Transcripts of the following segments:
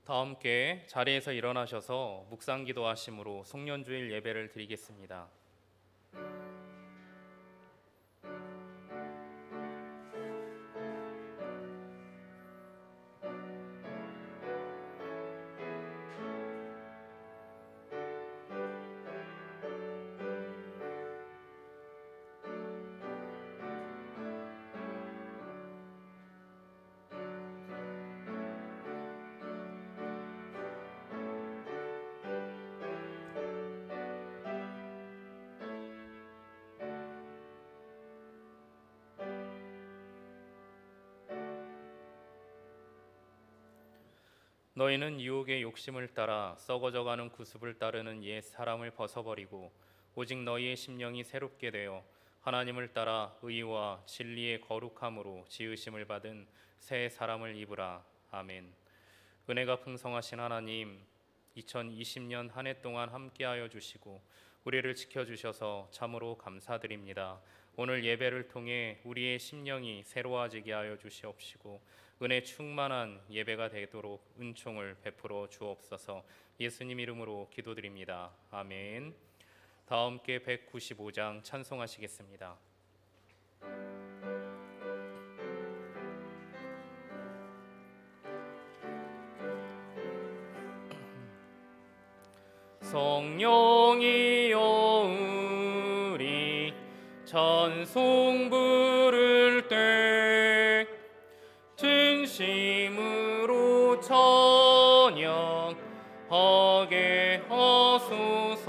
다 함께 자리에서 일어나셔서 묵상기도 하심으로 송년주일 예배를 드리겠습니다. 너희는 유혹의 욕심을 따라 썩어져가는 구습을 따르는 옛 사람을 벗어버리고 오직 너희의 심령이 새롭게 되어 하나님을 따라 의와 진리의 거룩함으로 지으심을 받은 새 사람을 입으라. 아멘. 은혜가 풍성하신 하나님, 2020년 한 해 동안 함께하여 주시고 우리를 지켜주셔서 참으로 감사드립니다. 오늘 예배를 통해 우리의 심령이 새로워지게 하여 주시옵시고 은혜 충만한 예배가 되도록 은총을 베풀어 주옵소서. 예수님 이름으로 기도드립니다. 아멘. 다 함께 195장 찬송하시겠습니다. 성령이여 우리 찬송 부를 때 진심으로 찬양하게 하소서.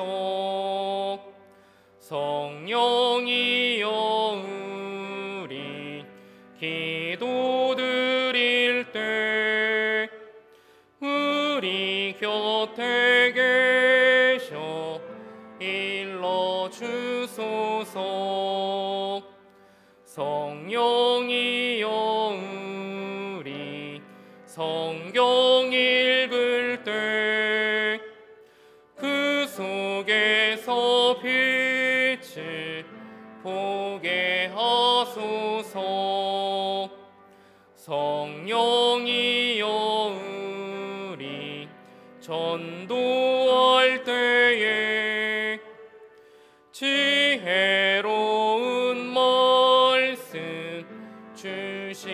성령이여 우리 기도 드릴 때 우리 곁에 계셔 일러주소서. 성령이여 우리 성경 읽을 때 그 속에서 빛을 보게 하소서. 성령이여 우리 전도할 때에 지혜로운 말씀 주시옵소서.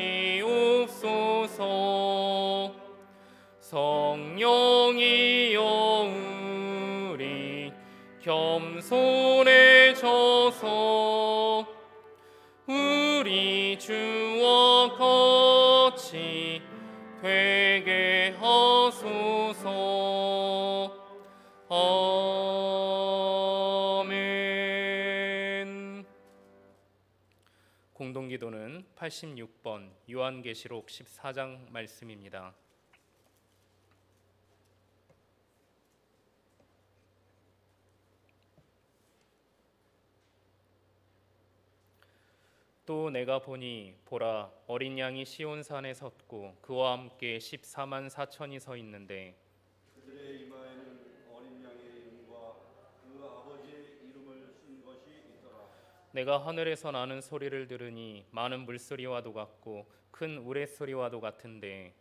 성령이여 우리 겸손해져서 우리 주와 같이 되게 하소서. 아멘. 공동기도는 86번 요한계시록 14장 말씀입니다. 또 내가 보니 보라 어린 양이 시온산에 섰고 그와 함께 14만 4천이 서 있는데 그들의 이마에는 어린 양의 이름과 그 아버지의 이름을 쓴 것이 있더라. 내가 하늘에서 나는 소리를 들으니 많은 물소리와도 같고 큰 우레소리와도 같은데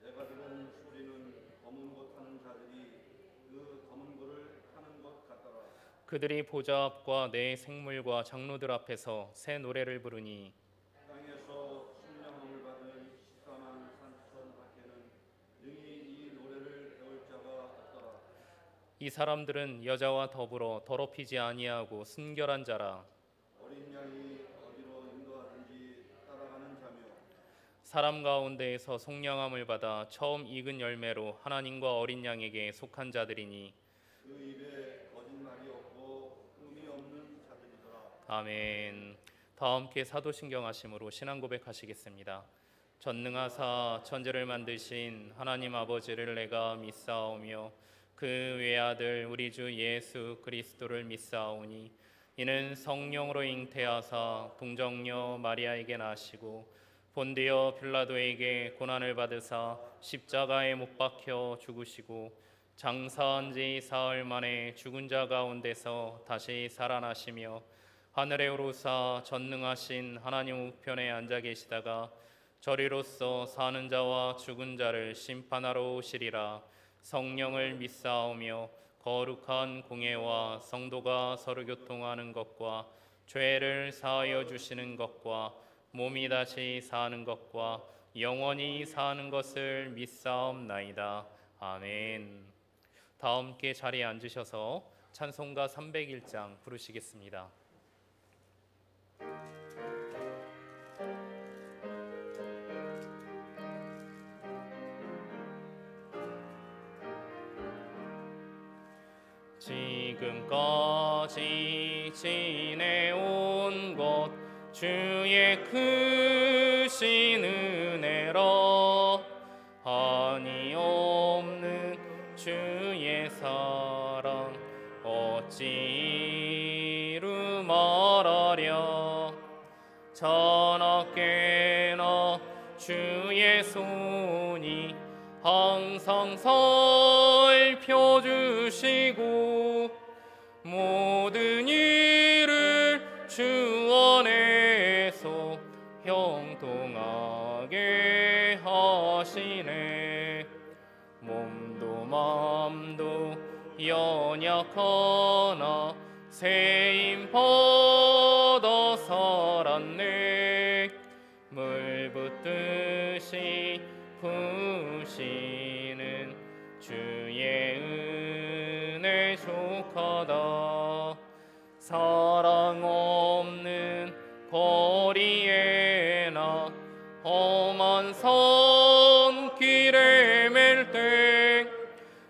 내가 들은 소리는 검은 것 타는 자들이 그 검은 것을 타는 것 같더라. 그들이 보좌 앞과 네 생물과 장로들 앞에서 새 노래를 부르니 땅에서 순명함을 받은 14만 3천 밖에는 능히 이 노래를 배울 자가 없더라. 이 사람들은 여자와 더불어 더럽히지 아니하고 순결한 자라. 어린 양이 어디로 인도하든지 따라가는 자며 사람 가운데에서 속량함을 받아 처음 익은 열매로 하나님과 어린 양에게 속한 자들이니 그 입에 거짓말이 없고 흠이 없는 자들이더라. 아멘. 다 함께 사도신경 하심으로 신앙 고백하시겠습니다. 전능하사 천지를 만드신 하나님 아버지를 내가 믿사오며 그 외아들 우리 주 예수 그리스도를 믿사오니 이는 성령으로 잉태하사 동정녀 마리아에게 나시고 본디오 빌라도에게 고난을 받으사 십자가에 못 박혀 죽으시고 장사한 지 사흘 만에 죽은 자 가운데서 다시 살아나시며 하늘에 오르사 전능하신 하나님 우편에 앉아 계시다가 저리로서 사는 자와 죽은 자를 심판하러 오시리라. 성령을 믿사오며 거룩한 공예와 성도가 서로 교통하는 것과 죄를 사하여 주시는 것과 몸이 다시 사는 것과 영원히 사는 것을 믿사옵나이다. 아멘. 다 함께 자리에 앉으셔서 찬송가 301장 부르시겠습니다. 지금까지 지내온 것 주의 크신 은혜라. 한이 없는 주의 사랑 어찌 이루 말하랴. 자나깨나 주의 손이 항상 살펴주시고 모든 일을 주 안에서 형통하게 하시네. 몸도 맘도 연약하나 세임 받아 살았네. 물 붓듯이 부으시는 주의 은혜 족하다. 사랑 없는 거리에나 험한 산길에 맬 때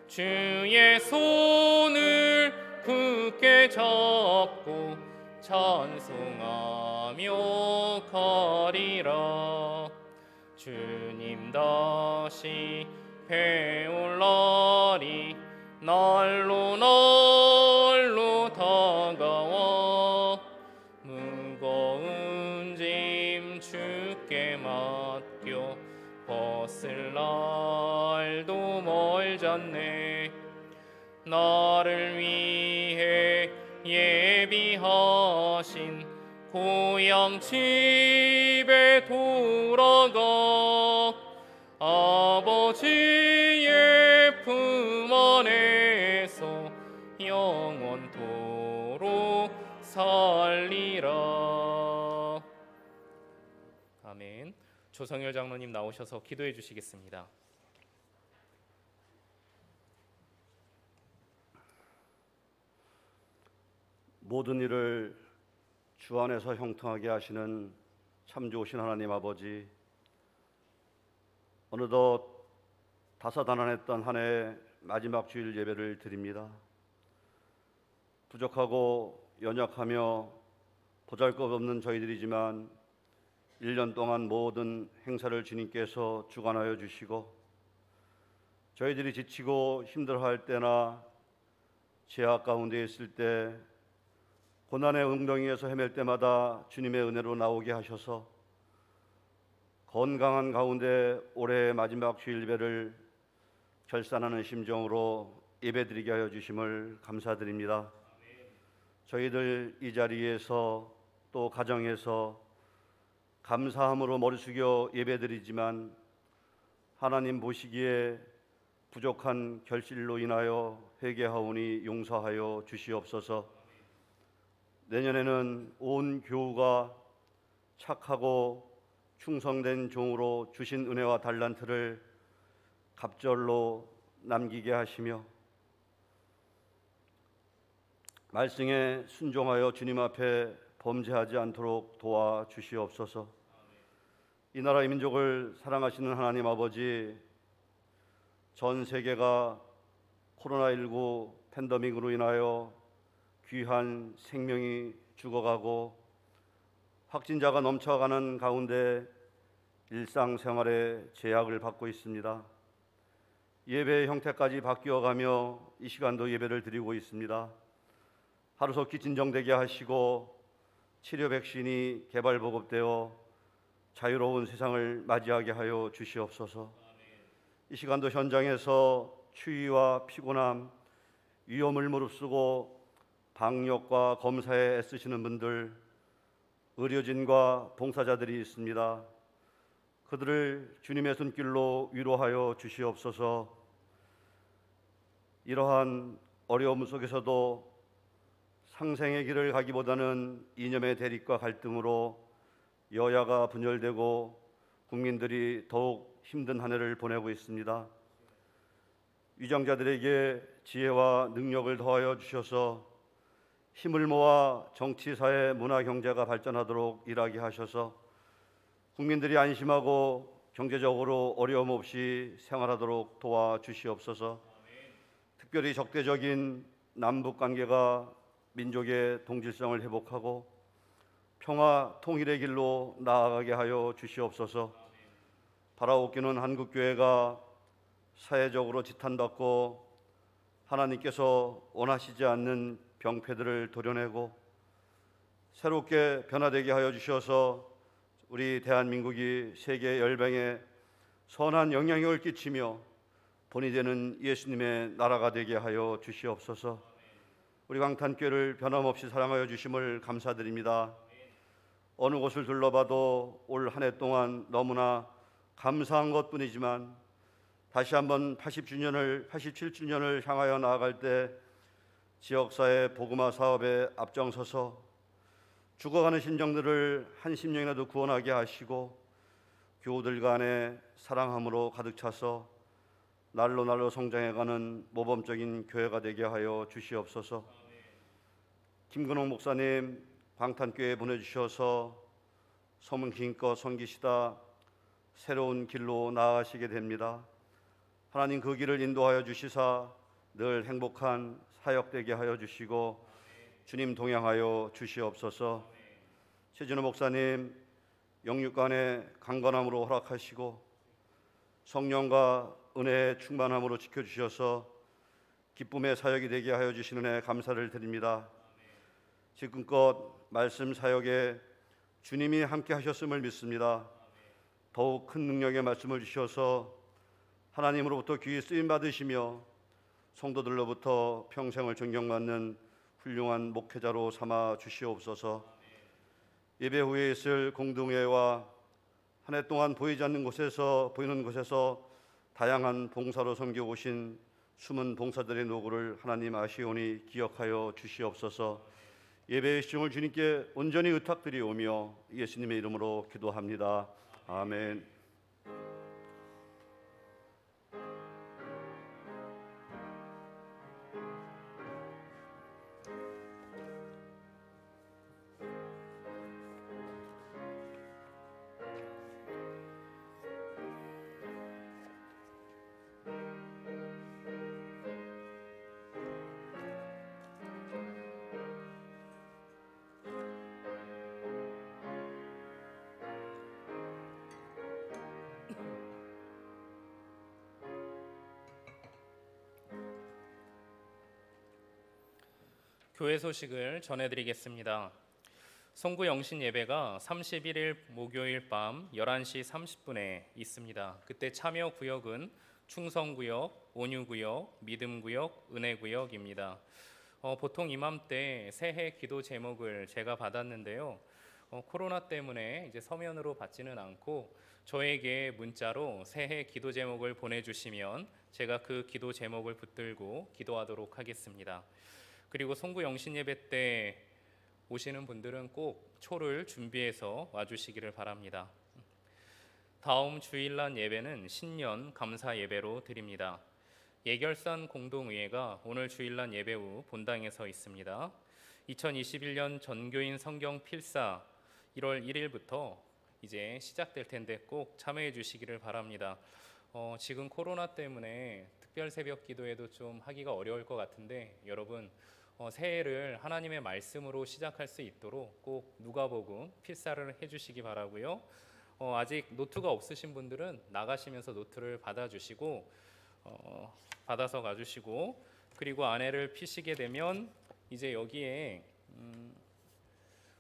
주의 손을 굳게 잡고 찬송하며 가리라. 주님 다시 배올 날이 날로 날로 다가와 무거운 짐 주께 맡겨 벗을 날도 멀잖네. 나를 위해 예비하신 고향 집에 돌아가 아버지의 품 안에서 영원토록 살리라. 아멘. 조성열 장로님 나오셔서 기도해 주시겠습니다. 모든 일을 주 안에서 형통하게 하시는 참 좋으신 하나님 아버지, 어느덧 다사다난했던 한 해의 마지막 주일 예배를 드립니다. 부족하고 연약하며 보잘것없는 저희들이지만 1년 동안 모든 행사를 주님께서 주관하여 주시고 저희들이 지치고 힘들어할 때나 죄악 가운데 있을 때 고난의 웅덩이에서 헤맬 때마다 주님의 은혜로 나오게 하셔서 건강한 가운데 올해의 마지막 주일 예배를 결산하는 심정으로 예배드리게 하여 주심을 감사드립니다. 저희들 이 자리에서 또 가정에서 감사함으로 머리 숙여 예배드리지만 하나님 보시기에 부족한 결실로 인하여 회개하오니 용서하여 주시옵소서. 내년에는 온 교우가 착하고 충성된 종으로 주신 은혜와 달란트를 갑절로 남기게 하시며 말씀에 순종하여 주님 앞에 범죄하지 않도록 도와주시옵소서. 이 나라 이 민족을 사랑하시는 하나님 아버지, 전 세계가 코로나19 팬데믹으로 인하여 귀한 생명이 죽어가고 확진자가 넘쳐가는 가운데 일상생활에 제약을 받고 있습니다. 예배의 형태까지 바뀌어가며 이 시간도 예배를 드리고 있습니다. 하루속히 진정되게 하시고 치료 백신이 개발 보급되어 자유로운 세상을 맞이하게 하여 주시옵소서. 이 시간도 현장에서 추위와 피곤함, 위험을 무릅쓰고 방역과 검사에 애쓰시는 분들, 의료진과 봉사자들이 있습니다. 그들을 주님의 손길로 위로하여 주시옵소서. 이러한 어려움 속에서도 상생의 길을 가기보다는 이념의 대립과 갈등으로 여야가 분열되고 국민들이 더욱 힘든 한 해를 보내고 있습니다. 위정자들에게 지혜와 능력을 더하여 주셔서 힘을 모아 정치, 사회, 문화, 경제가 발전하도록 일하게 하셔서 국민들이 안심하고 경제적으로 어려움 없이 생활하도록 도와주시옵소서. 특별히 적대적인 남북 관계가 민족의 동질성을 회복하고 평화 통일의 길로 나아가게 하여 주시옵소서. 바라옵기는 한국교회가 사회적으로 지탄받고 하나님께서 원하시지 않는 병폐들을 도려내고 새롭게 변화되게 하여 주셔서 우리 대한민국이 세계 열방에 선한 영향력을 끼치며 본이 되는 예수님의 나라가 되게 하여 주시옵소서. 우리 광탄교회를 변함없이 사랑하여 주심을 감사드립니다. 어느 곳을 둘러봐도 올 한 해 동안 너무나 감사한 것뿐이지만 다시 한번 87주년을 향하여 나아갈 때 지역사회 복음화 사업에 앞장서서 죽어가는 심정들을 한 심령이라도 구원하게 하시고 교우들 간의 사랑함으로 가득 차서 날로 성장해가는 모범적인 교회가 되게 하여 주시옵소서. 김근홍 목사님 광탄교회에 보내주셔서 소문 긴껏 섬기시다 새로운 길로 나아가시게 됩니다. 하나님 그 길을 인도하여 주시사 늘 행복한 사역 되게 하여 주시고 주님 동행하여 주시옵소서. 최진호 목사님 영육간의 강건함으로 허락하시고 성령과 은혜의 충만함으로 지켜주셔서 기쁨의 사역이 되게 하여 주시는 애 감사를 드립니다. 지금껏 말씀 사역에 주님이 함께 하셨음을 믿습니다. 더욱 큰 능력의 말씀을 주셔서 하나님으로부터 귀히 쓰임 받으시며 성도들로부터 평생을 존경받는 훌륭한 목회자로 삼아 주시옵소서. 예배 후에 있을 공동회와 한 해 동안 보이는 곳에서 다양한 봉사로 섬겨오신 숨은 봉사들의 노고를 하나님 아시오니 기억하여 주시옵소서. 예배의 시종을 주님께 온전히 의탁드리오며 예수님의 이름으로 기도합니다. 아멘. 교회 소식을 전해드리겠습니다. 송구 영신 예배가 31일 목요일 밤 11시 30분에 있습니다. 그때 참여 구역은 충성구역, 온유구역, 믿음구역, 은혜구역입니다. 보통 이맘때 새해 기도 제목을 제가 받았는데요. 코로나 때문에 이제 서면으로 받지는 않고 저에게 문자로 새해 기도 제목을 보내주시면 제가 그 기도 제목을 붙들고 기도하도록 하겠습니다. 그리고 송구 영신 예배 때 오시는 분들은 꼭 초를 준비해서 와주시기를 바랍니다. 다음 주일날 예배는 신년 감사 예배로 드립니다. 예결산 공동의회가 오늘 주일날 예배 후 본당에서 있습니다. 2021년 전교인 성경 필사 1월 1일부터 이제 시작될 텐데 꼭 참여해 주시기를 바랍니다. 지금 코로나 때문에 특별 새벽 기도에도 좀 하기가 어려울 것 같은데 여러분 새해를 하나님의 말씀으로 시작할 수 있도록 꼭 누가복음 필사를 해주시기 바라고요. 아직 노트가 없으신 분들은 나가시면서 노트를 받아주시고 받아서 가주시고 그리고 안에를 피시게 되면 이제 여기에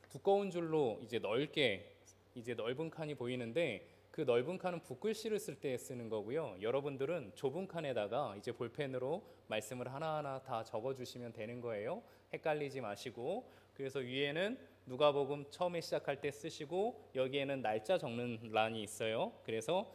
두꺼운 줄로 이제 넓게 이제 넓은 칸이 보이는데 그 넓은 칸은 붓글씨를 쓸 때 쓰는 거고요. 여러분들은 좁은 칸에다가 이제 볼펜으로 말씀을 하나하나 다 적어주시면 되는 거예요. 헷갈리지 마시고 그래서 위에는 누가복음 처음에 시작할 때 쓰시고 여기에는 날짜 적는 란이 있어요. 그래서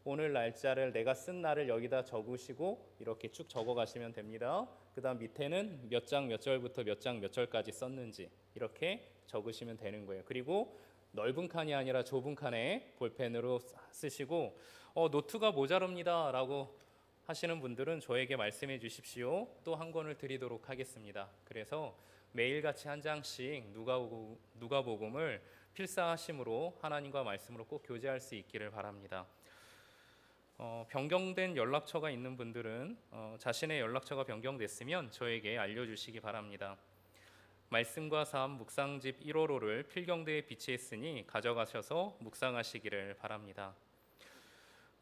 오늘 날짜를 내가 쓴 날을 여기다 적으시고 이렇게 쭉 적어 가시면 됩니다. 그 다음 밑에는 몇 장 몇 절부터 몇 장 몇 절까지 썼는지 이렇게 적으시면 되는 거예요. 그리고 넓은 칸이 아니라 좁은 칸에 볼펜으로 쓰시고 노트가 모자랍니다 라고 하시는 분들은 저에게 말씀해 주십시오. 또 한 권을 드리도록 하겠습니다. 그래서 매일같이 한 장씩 누가복음을 필사하심으로 하나님과 말씀으로 꼭 교제할 수 있기를 바랍니다. 변경된 연락처가 있는 분들은 자신의 연락처가 변경됐으면 저에게 알려주시기 바랍니다. 말씀과 삶 묵상집 1호로를 필경대에 비치했으니 가져가셔서 묵상하시기를 바랍니다.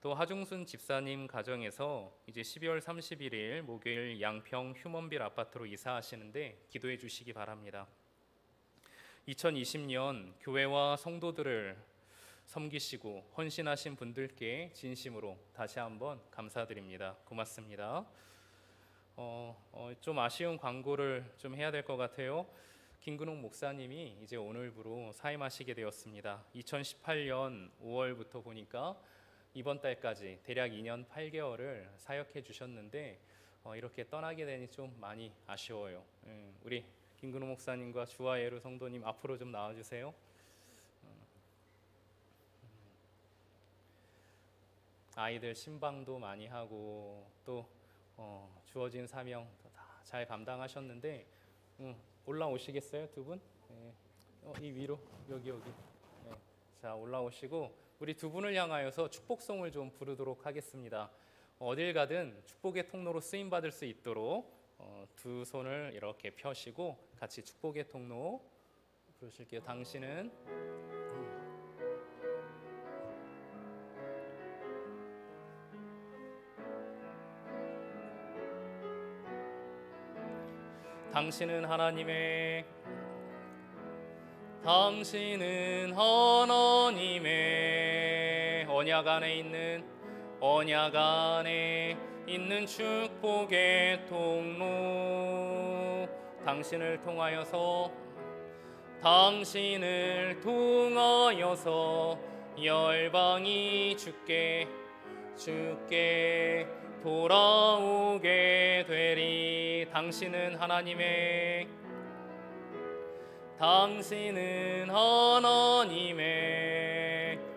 또 하중순 집사님 가정에서 이제 12월 31일 목요일 양평 휴먼빌 아파트로 이사하시는데 기도해 주시기 바랍니다. 2020년 교회와 성도들을 섬기시고 헌신하신 분들께 진심으로 다시 한번 감사드립니다. 고맙습니다. 좀 아쉬운 광고를 좀 해야 될 것 같아요. 김근홍 목사님이 이제 오늘부로 사임하시게 되었습니다. 2018년 5월부터 보니까 이번 달까지 대략 2년 8개월을 사역해 주셨는데 이렇게 떠나게 되니 좀 많이 아쉬워요. 우리 김근홍 목사님과 주아예루 성도님 앞으로 좀 나와주세요. 아이들 신방도 많이 하고 또 주어진 사명 다 잘 감당하셨는데 올라오시겠어요 두 분? 네. 이 위로 여기. 네. 자 올라오시고 우리 두 분을 향하여서 축복송을 좀 부르도록 하겠습니다. 어딜 가든 축복의 통로로 쓰임 받을 수 있도록 두 손을 이렇게 펴시고 같이 축복의 통로 부르실게요. 당신은 하나님의 언약 안에 있는 축복의 통로 당신을 통하여서 열방이 주께 돌아오게 되리. 당신은 하나님의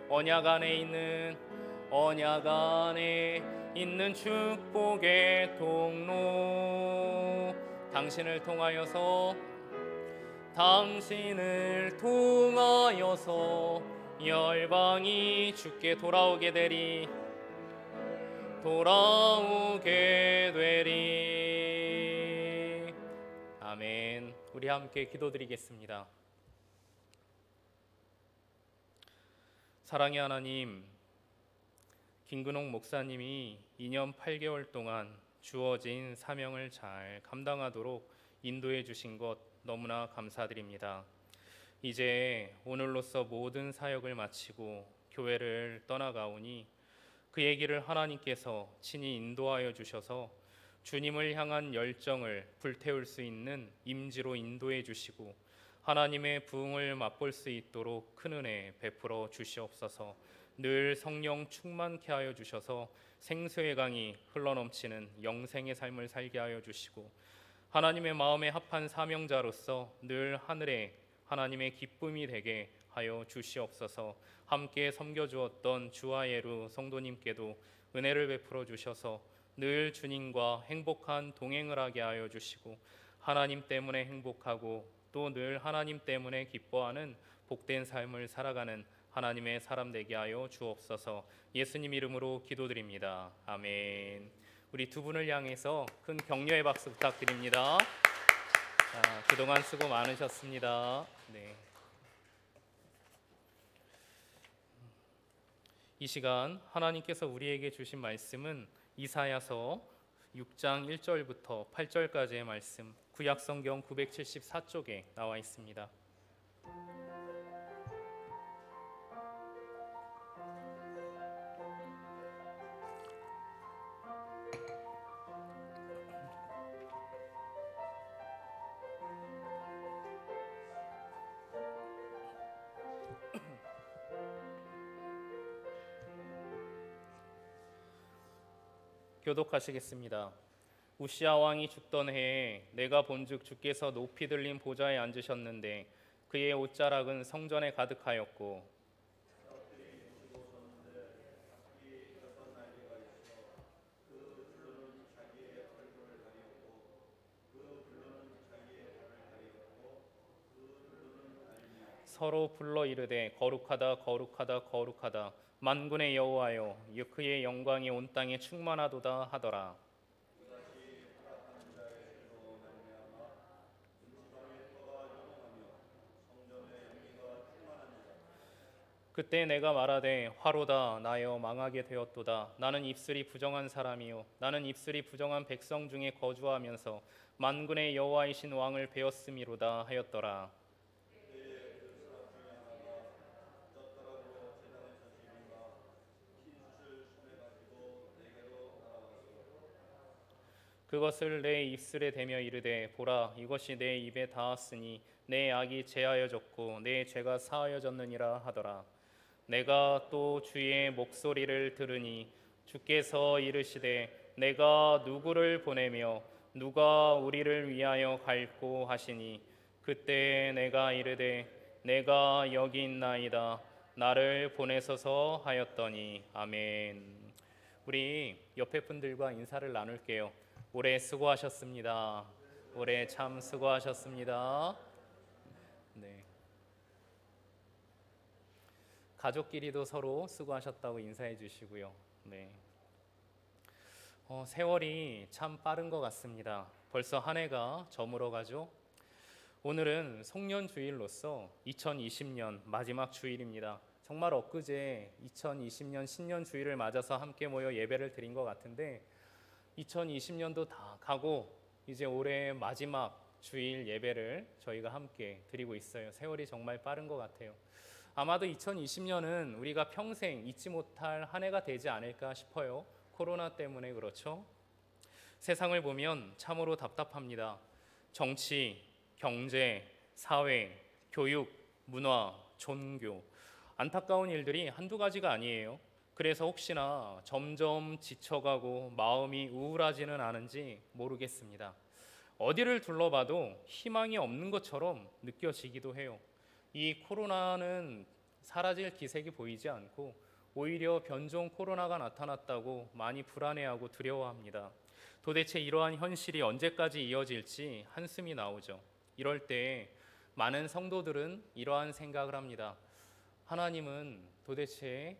언약 안에 있는 축복의 통로 당신을 통하여서 열방이 주께 돌아오게 되리. 아멘. 우리 함께 기도드리겠습니다. 사랑의 하나님, 김근홍 목사님이 2년 8개월 동안 주어진 사명을 잘 감당하도록 인도해 주신 것 너무나 감사드립니다. 이제 오늘로써 모든 사역을 마치고 교회를 떠나가오니 그의 길을 하나님께서 친히 인도하여 주셔서 주님을 향한 열정을 불태울 수 있는 임지로 인도해 주시고 하나님의 부흥을 맛볼 수 있도록 큰 은혜 베풀어 주시옵소서. 늘 성령 충만케 하여 주셔서 생수의 강이 흘러넘치는 영생의 삶을 살게 하여 주시고 하나님의 마음에 합한 사명자로서 늘 하늘에 하나님의 기쁨이 되게 하여 주시옵소서. 함께 섬겨주었던 주아예루 성도님께도 은혜를 베풀어 주셔서 늘 주님과 행복한 동행을 하게 하여 주시고 하나님 때문에 행복하고 또 늘 하나님 때문에 기뻐하는 복된 삶을 살아가는 하나님의 사람 되게 하여 주옵소서. 예수님 이름으로 기도드립니다. 아멘. 우리 두 분을 향해서 큰 격려의 박수 부탁드립니다. 자, 그동안 수고 많으셨습니다. 네. 이 시간 하나님께서 우리에게 주신 말씀은 이사야서 6장 1절부터 8절까지의 말씀, 구약성경 974쪽에 나와 있습니다. 교독하시겠습니다. 우시아 왕이 죽던 해에 내가 본즉 주께서 높이 들린 보좌에 앉으셨는데 그의 옷자락은 성전에 가득하였고 서로 불러 이르되 거룩하다 거룩하다 거룩하다 만군의 여호와여 그의 영광이 온 땅에 충만하도다 하더라. 그때 내가 말하되 화로다 나여 망하게 되었도다. 나는 입술이 부정한 사람이요 나는 입술이 부정한 백성 중에 거주하면서 만군의 여호와이신 왕을 배웠음이로다 하였더라. 그것을 내 입술에 대며 이르되 보라 이것이 내 입에 닿았으니 내 악이 제하여졌고 내 죄가 사하여졌느니라 하더라. 내가 또 주의 목소리를 들으니 주께서 이르시되 내가 누구를 보내며 누가 우리를 위하여 갈고 하시니 그때 내가 이르되 내가 여기 있나이다 나를 보내소서 하였더니 아멘. 우리 옆에 분들과 인사를 나눌게요. 올해 수고하셨습니다. 올해 참 수고하셨습니다. 네. 가족끼리도 서로 수고하셨다고 인사해 주시고요. 네. 세월이 참 빠른 것 같습니다. 벌써 한 해가 저물어 가죠. 오늘은 송년 주일로서 2020년 마지막 주일입니다. 정말 엊그제 2020년 신년 주일을 맞아서 함께 모여 예배를 드린 것 같은데 2020년도 다 가고 이제 올해 마지막 주일 예배를 저희가 함께 드리고 있어요. 세월이 정말 빠른 것 같아요. 아마도 2020년은 우리가 평생 잊지 못할 한 해가 되지 않을까 싶어요. 코로나 때문에 그렇죠. 세상을 보면 참으로 답답합니다. 정치, 경제, 사회, 교육, 문화, 종교 안타까운 일들이 한두 가지가 아니에요. 그래서 혹시나 점점 지쳐가고 마음이 우울하지는 않은지 모르겠습니다. 어디를 둘러봐도 희망이 없는 것처럼 느껴지기도 해요. 이 코로나는 사라질 기색이 보이지 않고 오히려 변종 코로나가 나타났다고 많이 불안해하고 두려워합니다. 도대체 이러한 현실이 언제까지 이어질지 한숨이 나오죠. 이럴 때 많은 성도들은 이러한 생각을 합니다. 하나님은 도대체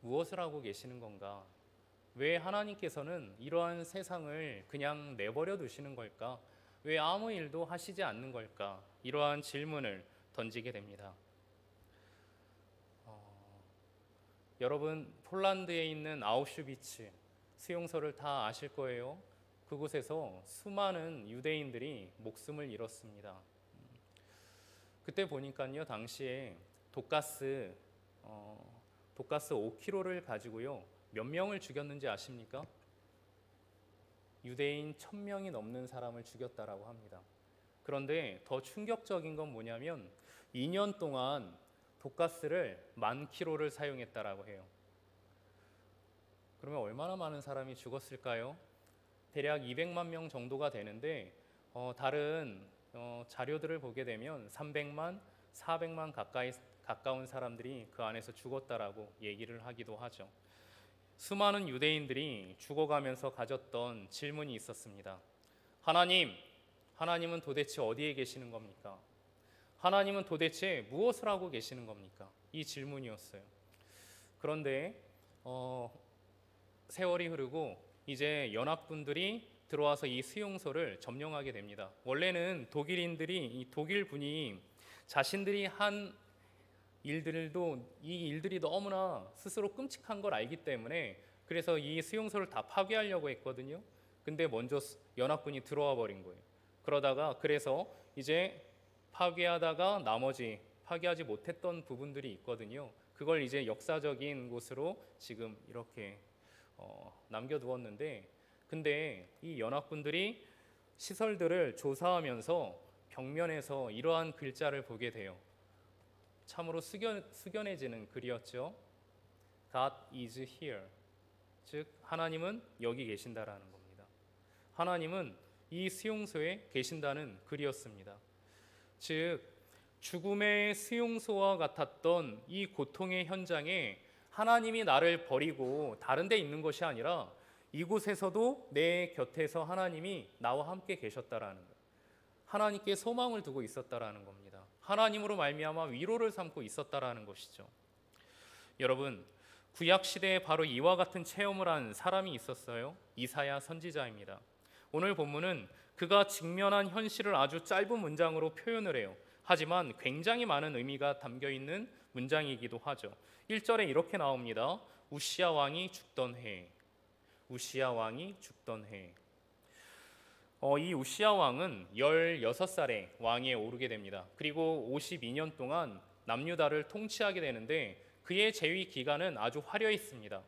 무엇을 하고 계시는 건가? 왜 하나님께서는 이러한 세상을 그냥 내버려 두시는 걸까? 왜 아무 일도 하시지 않는 걸까? 이러한 질문을 던지게 됩니다. 여러분 폴란드에 있는 아우슈비츠 수용소를 다 아실 거예요. 그곳에서 수많은 유대인들이 목숨을 잃었습니다. 그때 보니까요 당시에 독가스 5kg를 가지고요 몇 명을 죽였는지 아십니까? 유대인 1000명이 넘는 사람을 죽였다라고 합니다. 그런데 더 충격적인 건 뭐냐면 2년 동안 독가스를 10,000kg를 사용했다라고 해요. 그러면 얼마나 많은 사람이 죽었을까요? 대략 200만 명 정도가 되는데 다른 자료들을 보게 되면 300만, 400만 가까운 사람들이 그 안에서 죽었다라고 얘기를 하기도 하죠. 수많은 유대인들이 죽어가면서 가졌던 질문이 있었습니다. 하나님은 도대체 어디에 계시는 겁니까? 하나님은 도대체 무엇을 하고 계시는 겁니까? 이 질문이었어요. 그런데 세월이 흐르고 이제 연합군들이 들어와서 이 수용소를 점령하게 됩니다. 원래는 이 독일 군이 자신들이 한 일들도 이 일들이 너무나 스스로 끔찍한 걸 알기 때문에 그래서 이 수용소를 다 파괴하려고 했거든요. 근데 먼저 연합군이 들어와 버린 거예요. 그러다가 그래서 이제 파괴하다가 나머지 파괴하지 못했던 부분들이 있거든요. 그걸 이제 역사적인 곳으로 지금 이렇게 남겨두었는데 근데 이 연합군들이 시설들을 조사하면서 벽면에서 이러한 글자를 보게 돼요. 참으로 숙연해지는 글이었죠. God is here. 즉 하나님은 여기 계신다라는 겁니다. 하나님은 이 수용소에 계신다는 글이었습니다. 즉 죽음의 수용소와 같았던 이 고통의 현장에 하나님이 나를 버리고 다른 데 있는 것이 아니라 이곳에서도 내 곁에서 하나님이 나와 함께 계셨다라는 것. 하나님께 소망을 두고 있었다라는 겁니다. 하나님으로 말미암아 위로를 삼고 있었다라는 것이죠. 여러분, 구약 시대에 바로 이와 같은 체험을 한 사람이 있었어요. 이사야 선지자입니다. 오늘 본문은 그가 직면한 현실을 아주 짧은 문장으로 표현을 해요. 하지만 굉장히 많은 의미가 담겨 있는 문장이기도 하죠. 1절에 이렇게 나옵니다. 우시야 왕이 죽던 해. 우시야 왕이 죽던 해. 이 우시야 왕은 16살에 왕위에 오르게 됩니다. 그리고 52년 동안 남유다를 통치하게 되는데 그의 재위 기간은 아주 화려했습니다.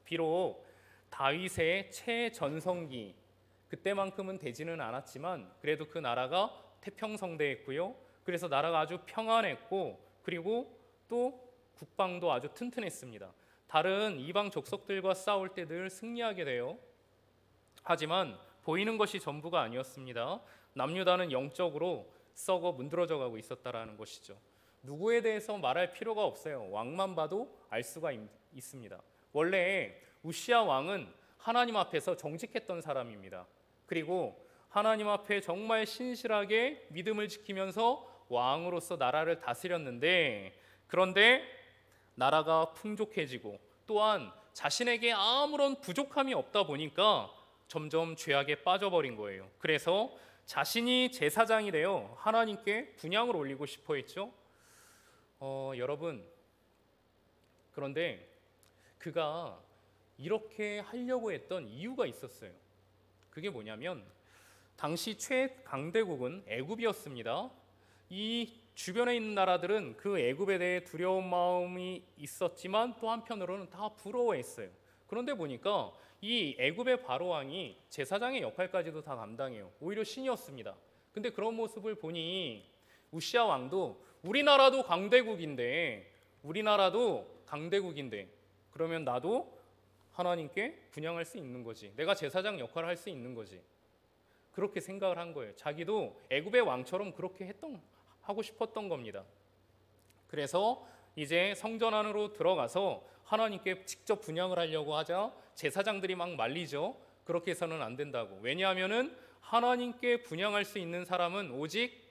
비록 다윗의 최전성기 그때만큼은 되지는 않았지만 그래도 그 나라가 태평성대했고요. 그래서 나라가 아주 평안했고 그리고 또 국방도 아주 튼튼했습니다. 다른 이방 족속들과 싸울 때 늘 승리하게 돼요. 하지만 보이는 것이 전부가 아니었습니다. 남유다는 영적으로 썩어 문드러져 가고 있었다라는 것이죠. 누구에 대해서 말할 필요가 없어요. 왕만 봐도 알 수가 있습니다. 원래 우시야 왕은 하나님 앞에서 정직했던 사람입니다. 그리고 하나님 앞에 정말 신실하게 믿음을 지키면서 왕으로서 나라를 다스렸는데 그런데 나라가 풍족해지고 또한 자신에게 아무런 부족함이 없다 보니까 점점 죄악에 빠져버린 거예요. 그래서 자신이 제사장이 되어 하나님께 분향을 올리고 싶어 했죠. 여러분, 그런데 그가 이렇게 하려고 했던 이유가 있었어요. 그게 뭐냐면 당시 최강대국은 애굽이었습니다. 이 주변에 있는 나라들은 그 애굽에 대해 두려운 마음이 있었지만 또 한편으로는 다 부러워했어요. 그런데 보니까 이 애굽의 바로왕이 제사장의 역할까지도 다 감당해요. 오히려 신이었습니다. 근데 그런 모습을 보니 우시야 왕도 우리나라도 강대국인데 그러면 나도 하나님께 분향할 수 있는 거지. 내가 제사장 역할을 할 수 있는 거지. 그렇게 생각을 한 거예요. 자기도 애굽의 왕처럼 그렇게 하고 싶었던 겁니다. 그래서 이제 성전 안으로 들어가서 하나님께 직접 분향을 하려고 하자 제사장들이 막 말리죠. 그렇게 해서는 안 된다고. 왜냐하면은 하나님께 분향할 수 있는 사람은 오직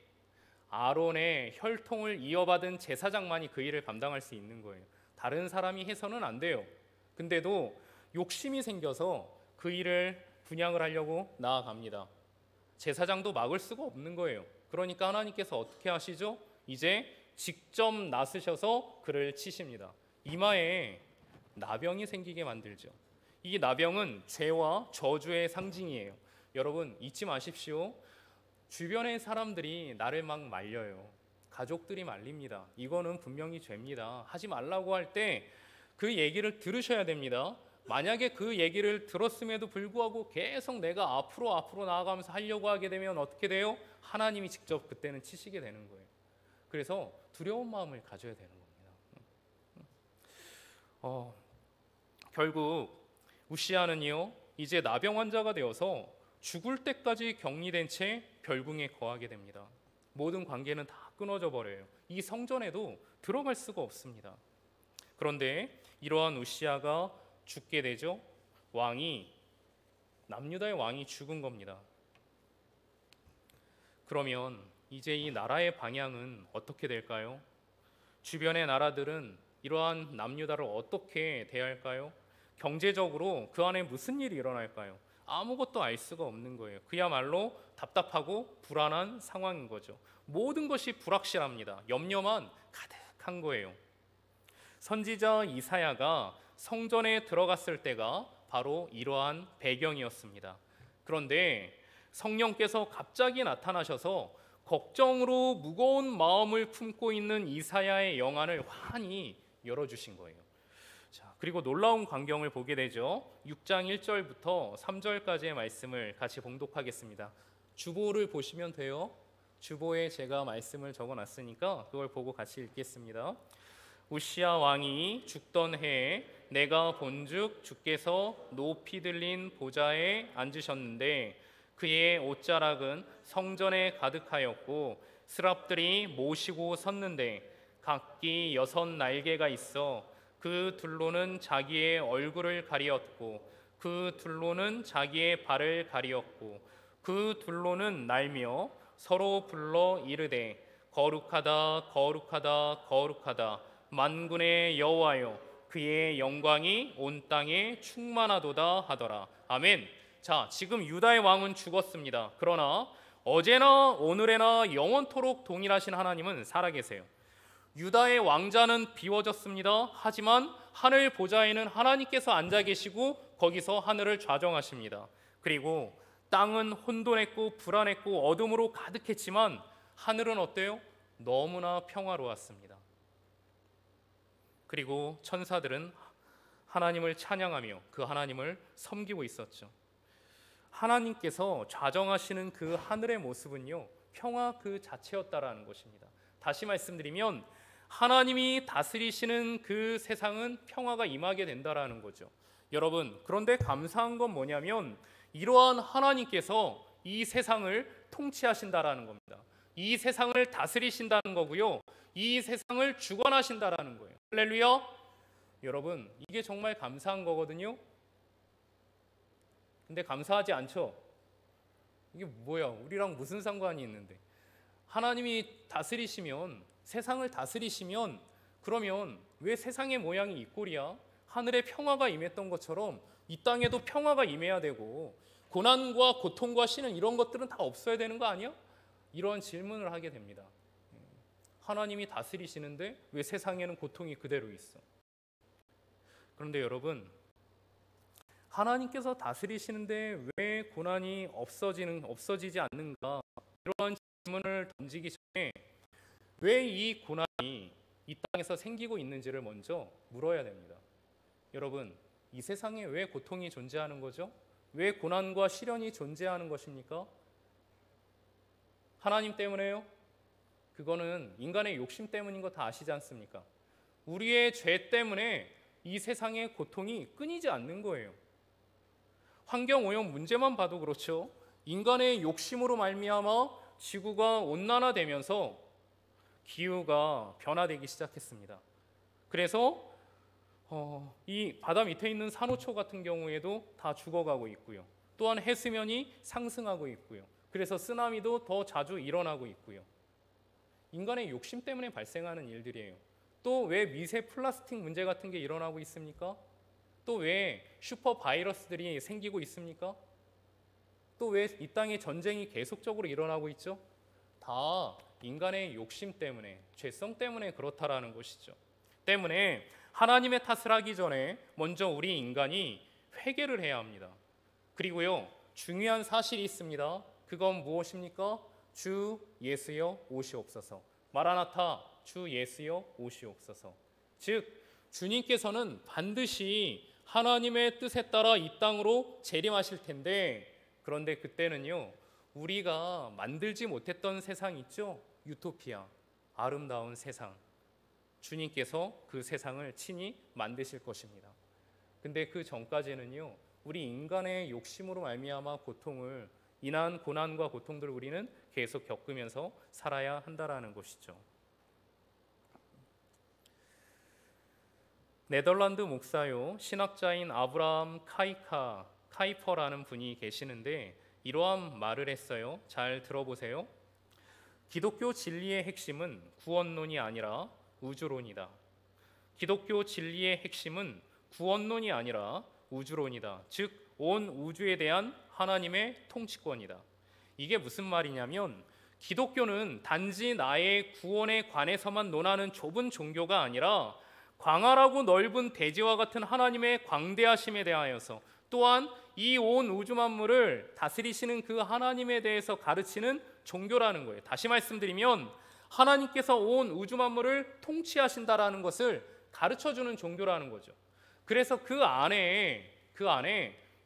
아론의 혈통을 이어받은 제사장만이 그 일을 감당할 수 있는 거예요. 다른 사람이 해서는 안 돼요. 근데도 욕심이 생겨서 그 일을 분향을 하려고 나아갑니다. 제사장도 막을 수가 없는 거예요. 그러니까 하나님께서 어떻게 하시죠? 이제 직접 나서셔서 그를 치십니다. 이마에 나병이 생기게 만들죠. 이 나병은 죄와 저주의 상징이에요. 여러분 잊지 마십시오. 주변의 사람들이 나를 막 말려요. 가족들이 말립니다. 이거는 분명히 죄입니다. 하지 말라고 할 때 그 얘기를 들으셔야 됩니다. 만약에 그 얘기를 들었음에도 불구하고 계속 내가 앞으로 나아가면서 하려고 하게 되면 어떻게 돼요? 하나님이 직접 그때는 치시게 되는 거예요. 그래서 두려운 마음을 가져야 되는 겁니다. 결국 우시야는요 이제 나병 환자가 되어서 죽을 때까지 격리된 채 별궁에 거하게 됩니다. 모든 관계는 다 끊어져 버려요. 이 성전에도 들어갈 수가 없습니다. 그런데 이러한 우시야가 죽게 되죠. 남유다의 왕이 죽은 겁니다. 그러면 이제 이 나라의 방향은 어떻게 될까요? 주변의 나라들은 이러한 남유다를 어떻게 대할까요? 경제적으로 그 안에 무슨 일이 일어날까요? 아무것도 알 수가 없는 거예요. 그야말로 답답하고 불안한 상황인 거죠. 모든 것이 불확실합니다. 염려만 가득한 거예요. 선지자 이사야가 성전에 들어갔을 때가 바로 이러한 배경이었습니다. 그런데 성령께서 갑자기 나타나셔서 걱정으로 무거운 마음을 품고 있는 이사야의 영안을 환히 열어주신 거예요. 자, 그리고 놀라운 광경을 보게 되죠. 6장 1절부터 3절까지의 말씀을 같이 봉독하겠습니다. 주보를 보시면 돼요. 주보에 제가 말씀을 적어놨으니까 그걸 보고 같이 읽겠습니다. 우시야 왕이 죽던 해에 내가 본즉 주께서 높이 들린 보좌에 앉으셨는데 그의 옷자락은 성전에 가득하였고 스랍들이 모시고 섰는데 각기 6 날개가 있어 그 둘로는 자기의 얼굴을 가리었고 그 둘로는 자기의 발을 가리었고 그 둘로는 날며 서로 불러 이르되 거룩하다 거룩하다 거룩하다 만군의 여호와여 그의 영광이 온 땅에 충만하도다 하더라. 아멘. 자, 지금 유다의 왕은 죽었습니다. 그러나 어제나 오늘에나 영원토록 동일하신 하나님은 살아계세요. 유다의 왕자는 비워졌습니다. 하지만 하늘 보좌에는 하나님께서 앉아 계시고 거기서 하늘을 좌정하십니다. 그리고 땅은 혼돈했고 불안했고 어둠으로 가득했지만 하늘은 어때요? 너무나 평화로웠습니다. 그리고 천사들은 하나님을 찬양하며 그 하나님을 섬기고 있었죠. 하나님께서 좌정하시는 그 하늘의 모습은요, 평화 그 자체였다라는 것입니다. 다시 말씀드리면 하나님이 다스리시는 그 세상은 평화가 임하게 된다라는 거죠. 여러분, 그런데 감사한 건 뭐냐면 이러한 하나님께서 이 세상을 통치하신다라는 겁니다. 이 세상을 다스리신다는 거고요. 이 세상을 주관하신다라는 거예요. 할렐루야. 여러분, 이게 정말 감사한 거거든요. 근데 감사하지 않죠? 이게 뭐야? 우리랑 무슨 상관이 있는데? 하나님이 다스리시면, 세상을 다스리시면, 그러면 왜 세상의 모양이 이 꼴이야? 하늘에 평화가 임했던 것처럼 이 땅에도 평화가 임해야 되고 고난과 고통과 시는 이런 것들은 다 없어야 되는 거 아니야? 이런 질문을 하게 됩니다. 하나님이 다스리시는데 왜 세상에는 고통이 그대로 있어? 그런데 여러분, 하나님께서 다스리시는데 왜 고난이 없어지지 않는가? 이런 질문을 던지기 전에 왜 이 고난이 이 땅에서 생기고 있는지를 먼저 물어야 됩니다. 여러분, 이 세상에 왜 고통이 존재하는 거죠? 왜 고난과 시련이 존재하는 것입니까? 하나님 때문에요? 그거는 인간의 욕심 때문인 거 다 아시지 않습니까? 우리의 죄 때문에 이 세상의 고통이 끊이지 않는 거예요. 환경오염 문제만 봐도 그렇죠. 인간의 욕심으로 말미암아 지구가 온난화되면서 기후가 변화되기 시작했습니다. 그래서 이 바다 밑에 있는 산호초 같은 경우에도 다 죽어가고 있고요. 또한 해수면이 상승하고 있고요. 그래서 쓰나미도 더 자주 일어나고 있고요. 인간의 욕심 때문에 발생하는 일들이에요. 또 왜 미세 플라스틱 문제 같은 게 일어나고 있습니까? 또 왜 슈퍼 바이러스들이 생기고 있습니까? 또 왜 이 땅에 전쟁이 계속적으로 일어나고 있죠? 다 인간의 욕심 때문에, 죄성 때문에 그렇다라는 것이죠. 때문에 하나님의 탓을 하기 전에 먼저 우리 인간이 회개를 해야 합니다. 그리고요, 중요한 사실이 있습니다. 그건 무엇입니까? 주 예수여 오시옵소서. 마라나타, 주 예수여 오시옵소서. 즉 주님께서는 반드시 하나님의 뜻에 따라 이 땅으로 재림하실 텐데, 그런데 그때는요, 우리가 만들지 못했던 세상 있죠? 유토피아, 아름다운 세상. 주님께서 그 세상을 친히 만드실 것입니다. 근데 그 전까지는요, 우리 인간의 욕심으로 말미암아 인한 고난과 고통들을 우리는 계속 겪으면서 살아야 한다라는 것이죠. 네덜란드 목사요, 신학자인 아브라함 카이퍼라는 분이 계시는데 이러한 말을 했어요. 잘 들어보세요. 기독교 진리의 핵심은 구원론이 아니라 우주론이다. 기독교 진리의 핵심은 구원론이 아니라 우주론이다. 즉 온 우주에 대한 하나님의 통치권이다. 이게 무슨 말이냐면 기독교는 단지 나의 구원에 관해서만 논하는 좁은 종교가 아니라 광활하고 넓은 대지와 같은 하나님의 광대하심에 대하여서, 또한 이 온 우주 만물을 다스리시는 그 하나님에 대해서 가르치는 종교라는 거예요. 다시 말씀드리면 하나님께서 온 우주 만물을 통치하신다라는 것을 가르쳐주는 종교라는 거죠. 그래서 그 안에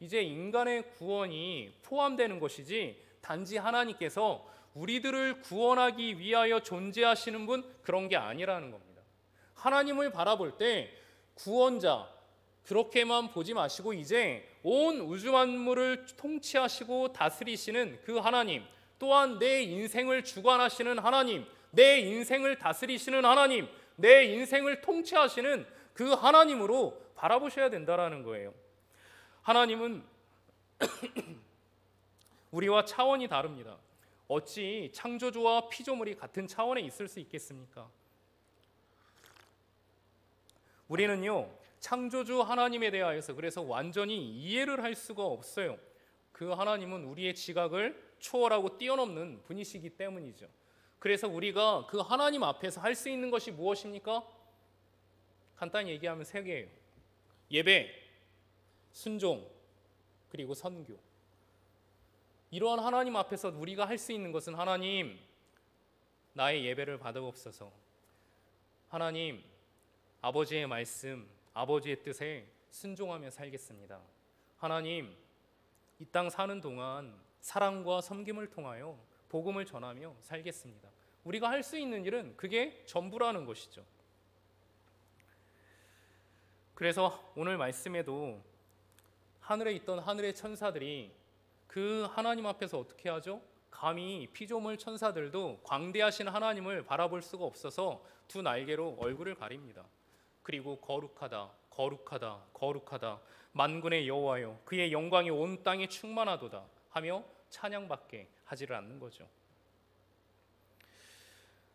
이제 인간의 구원이 포함되는 것이지, 단지 하나님께서 우리들을 구원하기 위하여 존재하시는 분, 그런 게 아니라는 겁니다. 하나님을 바라볼 때 구원자 그렇게만 보지 마시고 이제 온 우주 만물을 통치하시고 다스리시는 그 하나님, 또한 내 인생을 주관하시는 하나님, 내 인생을 다스리시는 하나님, 내 인생을 통치하시는 그 하나님으로 바라보셔야 된다라는 거예요. 하나님은 우리와 차원이 다릅니다. 어찌 창조주와 피조물이 같은 차원에 있을 수 있겠습니까? 우리는요, 창조주 하나님에 대하여서 그래서 완전히 이해를 할 수가 없어요. 그 하나님은 우리의 지각을 초월하고 뛰어넘는 분이시기 때문이죠. 그래서 우리가 그 하나님 앞에서 할 수 있는 것이 무엇입니까? 간단히 얘기하면 세 개예요. 예배, 순종, 그리고 선교. 이러한 하나님 앞에서 우리가 할 수 있는 것은 하나님, 나의 예배를 받아옵소서. 하나님, 아버지의 말씀, 아버지의 뜻에 순종하며 살겠습니다. 하나님, 이 땅 사는 동안 사랑과 섬김을 통하여 복음을 전하며 살겠습니다. 우리가 할 수 있는 일은 그게 전부라는 것이죠. 그래서 오늘 말씀에도 하늘에 있던 하늘의 천사들이 그 하나님 앞에서 어떻게 하죠? 감히 피조물 천사들도 광대하신 하나님을 바라볼 수가 없어서 두 날개로 얼굴을 가립니다. 그리고 거룩하다, 거룩하다, 거룩하다, 만군의 여호와여, 그의 영광이 온 땅에 충만하도다 하며 찬양밖에 하지를 않는 거죠.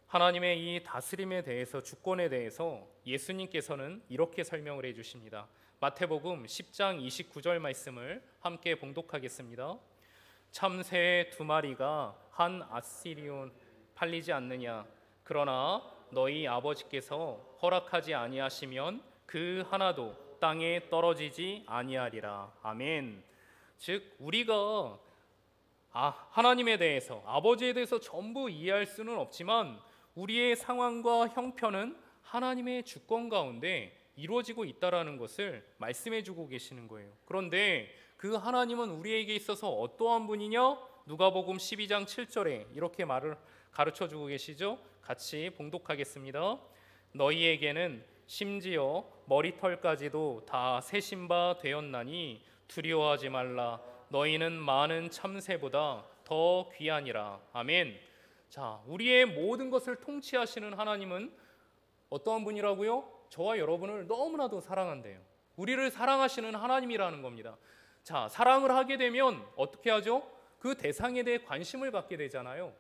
하나님의 이 다스림에 대해서, 주권에 대해서 예수님께서는 이렇게 설명을 해주십니다. 마태복음 10장 29절 말씀을 함께 봉독하겠습니다. 참새 두 마리가 한 아시리온 팔리지 않느냐? 그러나 너희 아버지께서 허락하지 아니하시면 그 하나도 땅에 떨어지지 아니하리라. 아멘. 즉 우리가 하나님에 대해서, 아버지에 대해서 전부 이해할 수는 없지만 우리의 상황과 형편은 하나님의 주권 가운데 이루어지고 있다라는 것을 말씀해 주고 계시는 거예요. 그런데 그 하나님은 우리에게 있어서 어떠한 분이냐? 누가복음 12장 7절에 이렇게 말을 가르쳐 주고 계시죠. 같이 봉독하겠습니다. 너희에게는 심지어 머리털까지도 다 세신 바 되었나니 두려워하지 말라. 너희는 많은 참새보다 더 귀하니라. 아멘. 자, 우리의 모든 것을 통치하시는 하나님은 어떠한 분이라고요? 저와 여러분을 너무나도 사랑한대요. 우리를 사랑하시는 하나님이라는 겁니다. 자, 사랑을 하게 되면 어떻게 하죠? 그 대상에 대해 관심을 갖게 되잖아요.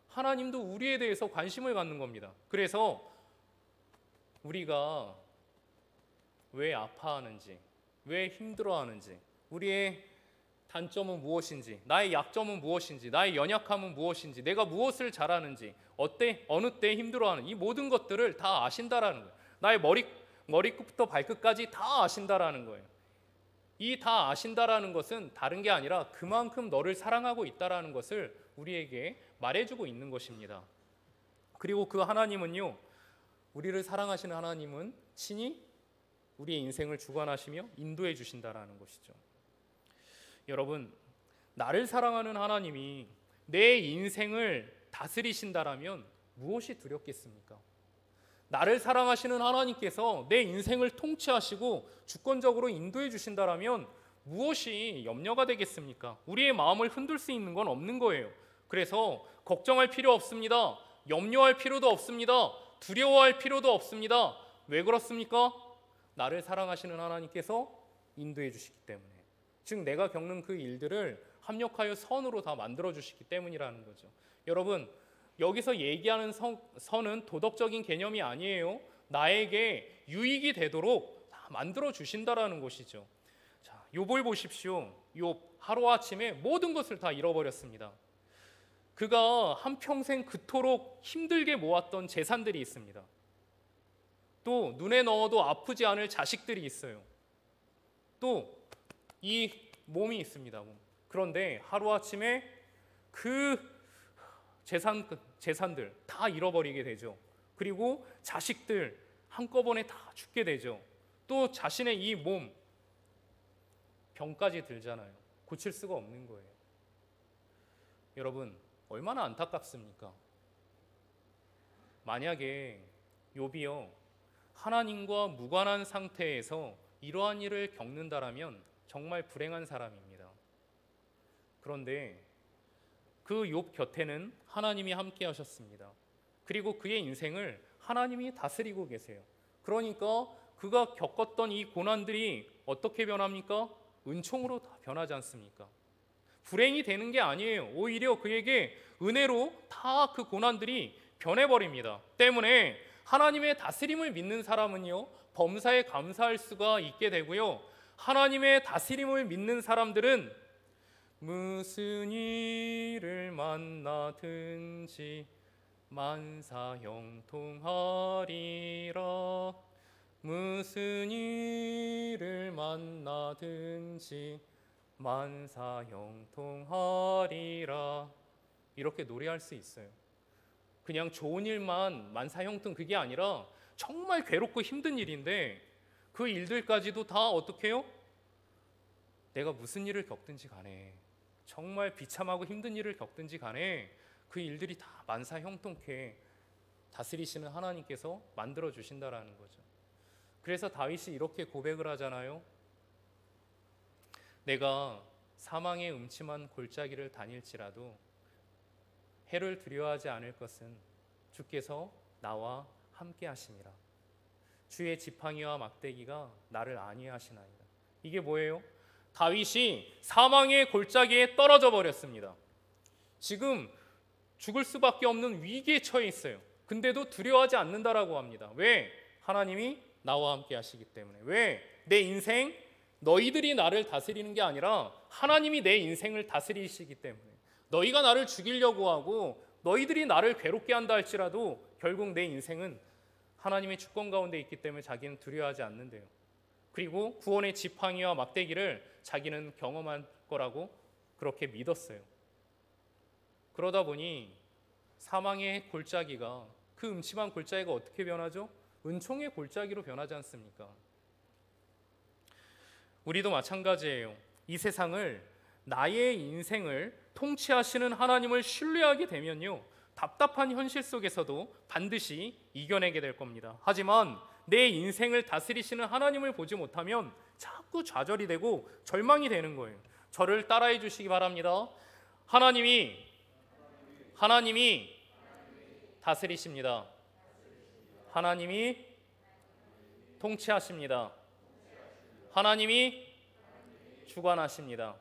하나님도 우리에 대해서 관심을 갖는 겁니다. 그래서 우리가 왜 아파하는지, 왜 힘들어하는지, 우리의 단점은 무엇인지, 나의 약점은 무엇인지, 나의 연약함은 무엇인지, 내가 무엇을 잘하는지, 어느 때 힘들어하는 이 모든 것들을 다 아신다라는 거예요. 나의 머리끝부터 발끝까지 다 아신다라는 거예요. 이 다 아신다라는 것은 다른 게 아니라 그만큼 너를 사랑하고 있다라는 것을 우리에게 말해주고 있는 것입니다. 그리고 그 하나님은요, 우리를 사랑하시는 하나님은 친히 우리의 인생을 주관하시며 인도해 주신다라는 것이죠. 여러분, 나를 사랑하는 하나님이 내 인생을 다스리신다라면 무엇이 두렵겠습니까? 나를 사랑하시는 하나님께서 내 인생을 통치하시고 주권적으로 인도해 주신다라면 무엇이 염려가 되겠습니까? 우리의 마음을 흔들 수 있는 건 없는 거예요. 그래서 걱정할 필요 없습니다. 염려할 필요도 없습니다. 두려워할 필요도 없습니다. 왜 그렇습니까? 나를 사랑하시는 하나님께서 인도해 주시기 때문에. 즉 내가 겪는 그 일들을 합력하여 선으로 다 만들어 주시기 때문이라는 거죠. 여러분, 여기서 얘기하는 선은 도덕적인 개념이 아니에요. 나에게 유익이 되도록 다 만들어 주신다라는 것이죠. 자, 욥을 보십시오. 욥 하루아침에 모든 것을 다 잃어버렸습니다. 그가 한평생 그토록 힘들게 모았던 재산들이 있습니다. 또 눈에 넣어도 아프지 않을 자식들이 있어요. 또 이 몸이 있습니다. 그런데 하루아침에 그 재산들 다 잃어버리게 되죠. 그리고 자식들 한꺼번에 다 죽게 되죠. 또 자신의 이 몸 병까지 들잖아요. 고칠 수가 없는 거예요. 여러분, 얼마나 안타깝습니까? 만약에 욥이요, 하나님과 무관한 상태에서 이러한 일을 겪는다라면 정말 불행한 사람입니다. 그런데 그 욥 곁에는 하나님이 함께 하셨습니다. 그리고 그의 인생을 하나님이 다스리고 계세요. 그러니까 그가 겪었던 이 고난들이 어떻게 변합니까? 은총으로 다 변하지 않습니까? 불행이 되는 게 아니에요. 오히려 그에게 은혜로 다 그 고난들이 변해버립니다. 때문에 하나님의 다스림을 믿는 사람은요, 범사에 감사할 수가 있게 되고요, 하나님의 다스림을 믿는 사람들은 무슨 일을 만나든지 만사 형통하리라. 무슨 일을 만나든지 만사 형통하리라. 이렇게 노래할 수 있어요. 그냥 좋은 일만 만사 형통, 그게 아니라 정말 괴롭고 힘든 일인데 그 일들까지도 다 어떻게 해요? 내가 무슨 일을 겪든지 간에, 정말 비참하고 힘든 일을 겪든지 간에 그 일들이 다 만사 형통케 다스리시는 하나님께서 만들어 주신다라는 거죠. 그래서 다윗이 이렇게 고백을 하잖아요. 내가 사망의 음침한 골짜기를 다닐지라도 해를 두려워하지 않을 것은 주께서 나와 함께 하심이라. 주의 지팡이와 막대기가 나를 안위하시나이다. 이게 뭐예요? 다윗이 사망의 골짜기에 떨어져 버렸습니다. 지금 죽을 수밖에 없는 위기에 처해 있어요. 근데도 두려워하지 않는다라고 합니다. 왜? 하나님이 나와 함께 하시기 때문에. 왜? 내 인생, 너희들이 나를 다스리는 게 아니라 하나님이 내 인생을 다스리시기 때문에. 너희가 나를 죽이려고 하고 너희들이 나를 괴롭게 한다 할지라도 결국 내 인생은 하나님의 주권 가운데 있기 때문에 자기는 두려워하지 않는데요. 그리고 구원의 지팡이와 막대기를 자기는 경험한 거라고 그렇게 믿었어요. 그러다 보니 사망의 골짜기가, 그 음침한 골짜기가 어떻게 변하죠? 은총의 골짜기로 변하지 않습니까? 우리도 마찬가지예요. 이 세상을, 나의 인생을 통치하시는 하나님을 신뢰하게 되면요, 답답한 현실 속에서도 반드시 이겨내게 될 겁니다. 하지만 내 인생을 다스리시는 하나님을 보지 못하면 자꾸 좌절이 되고 절망이 되는 거예요. 저를 따라해 주시기 바랍니다. 하나님이 다스리십니다. 하나님이 통치하십니다. 하나님이 주관하십니다.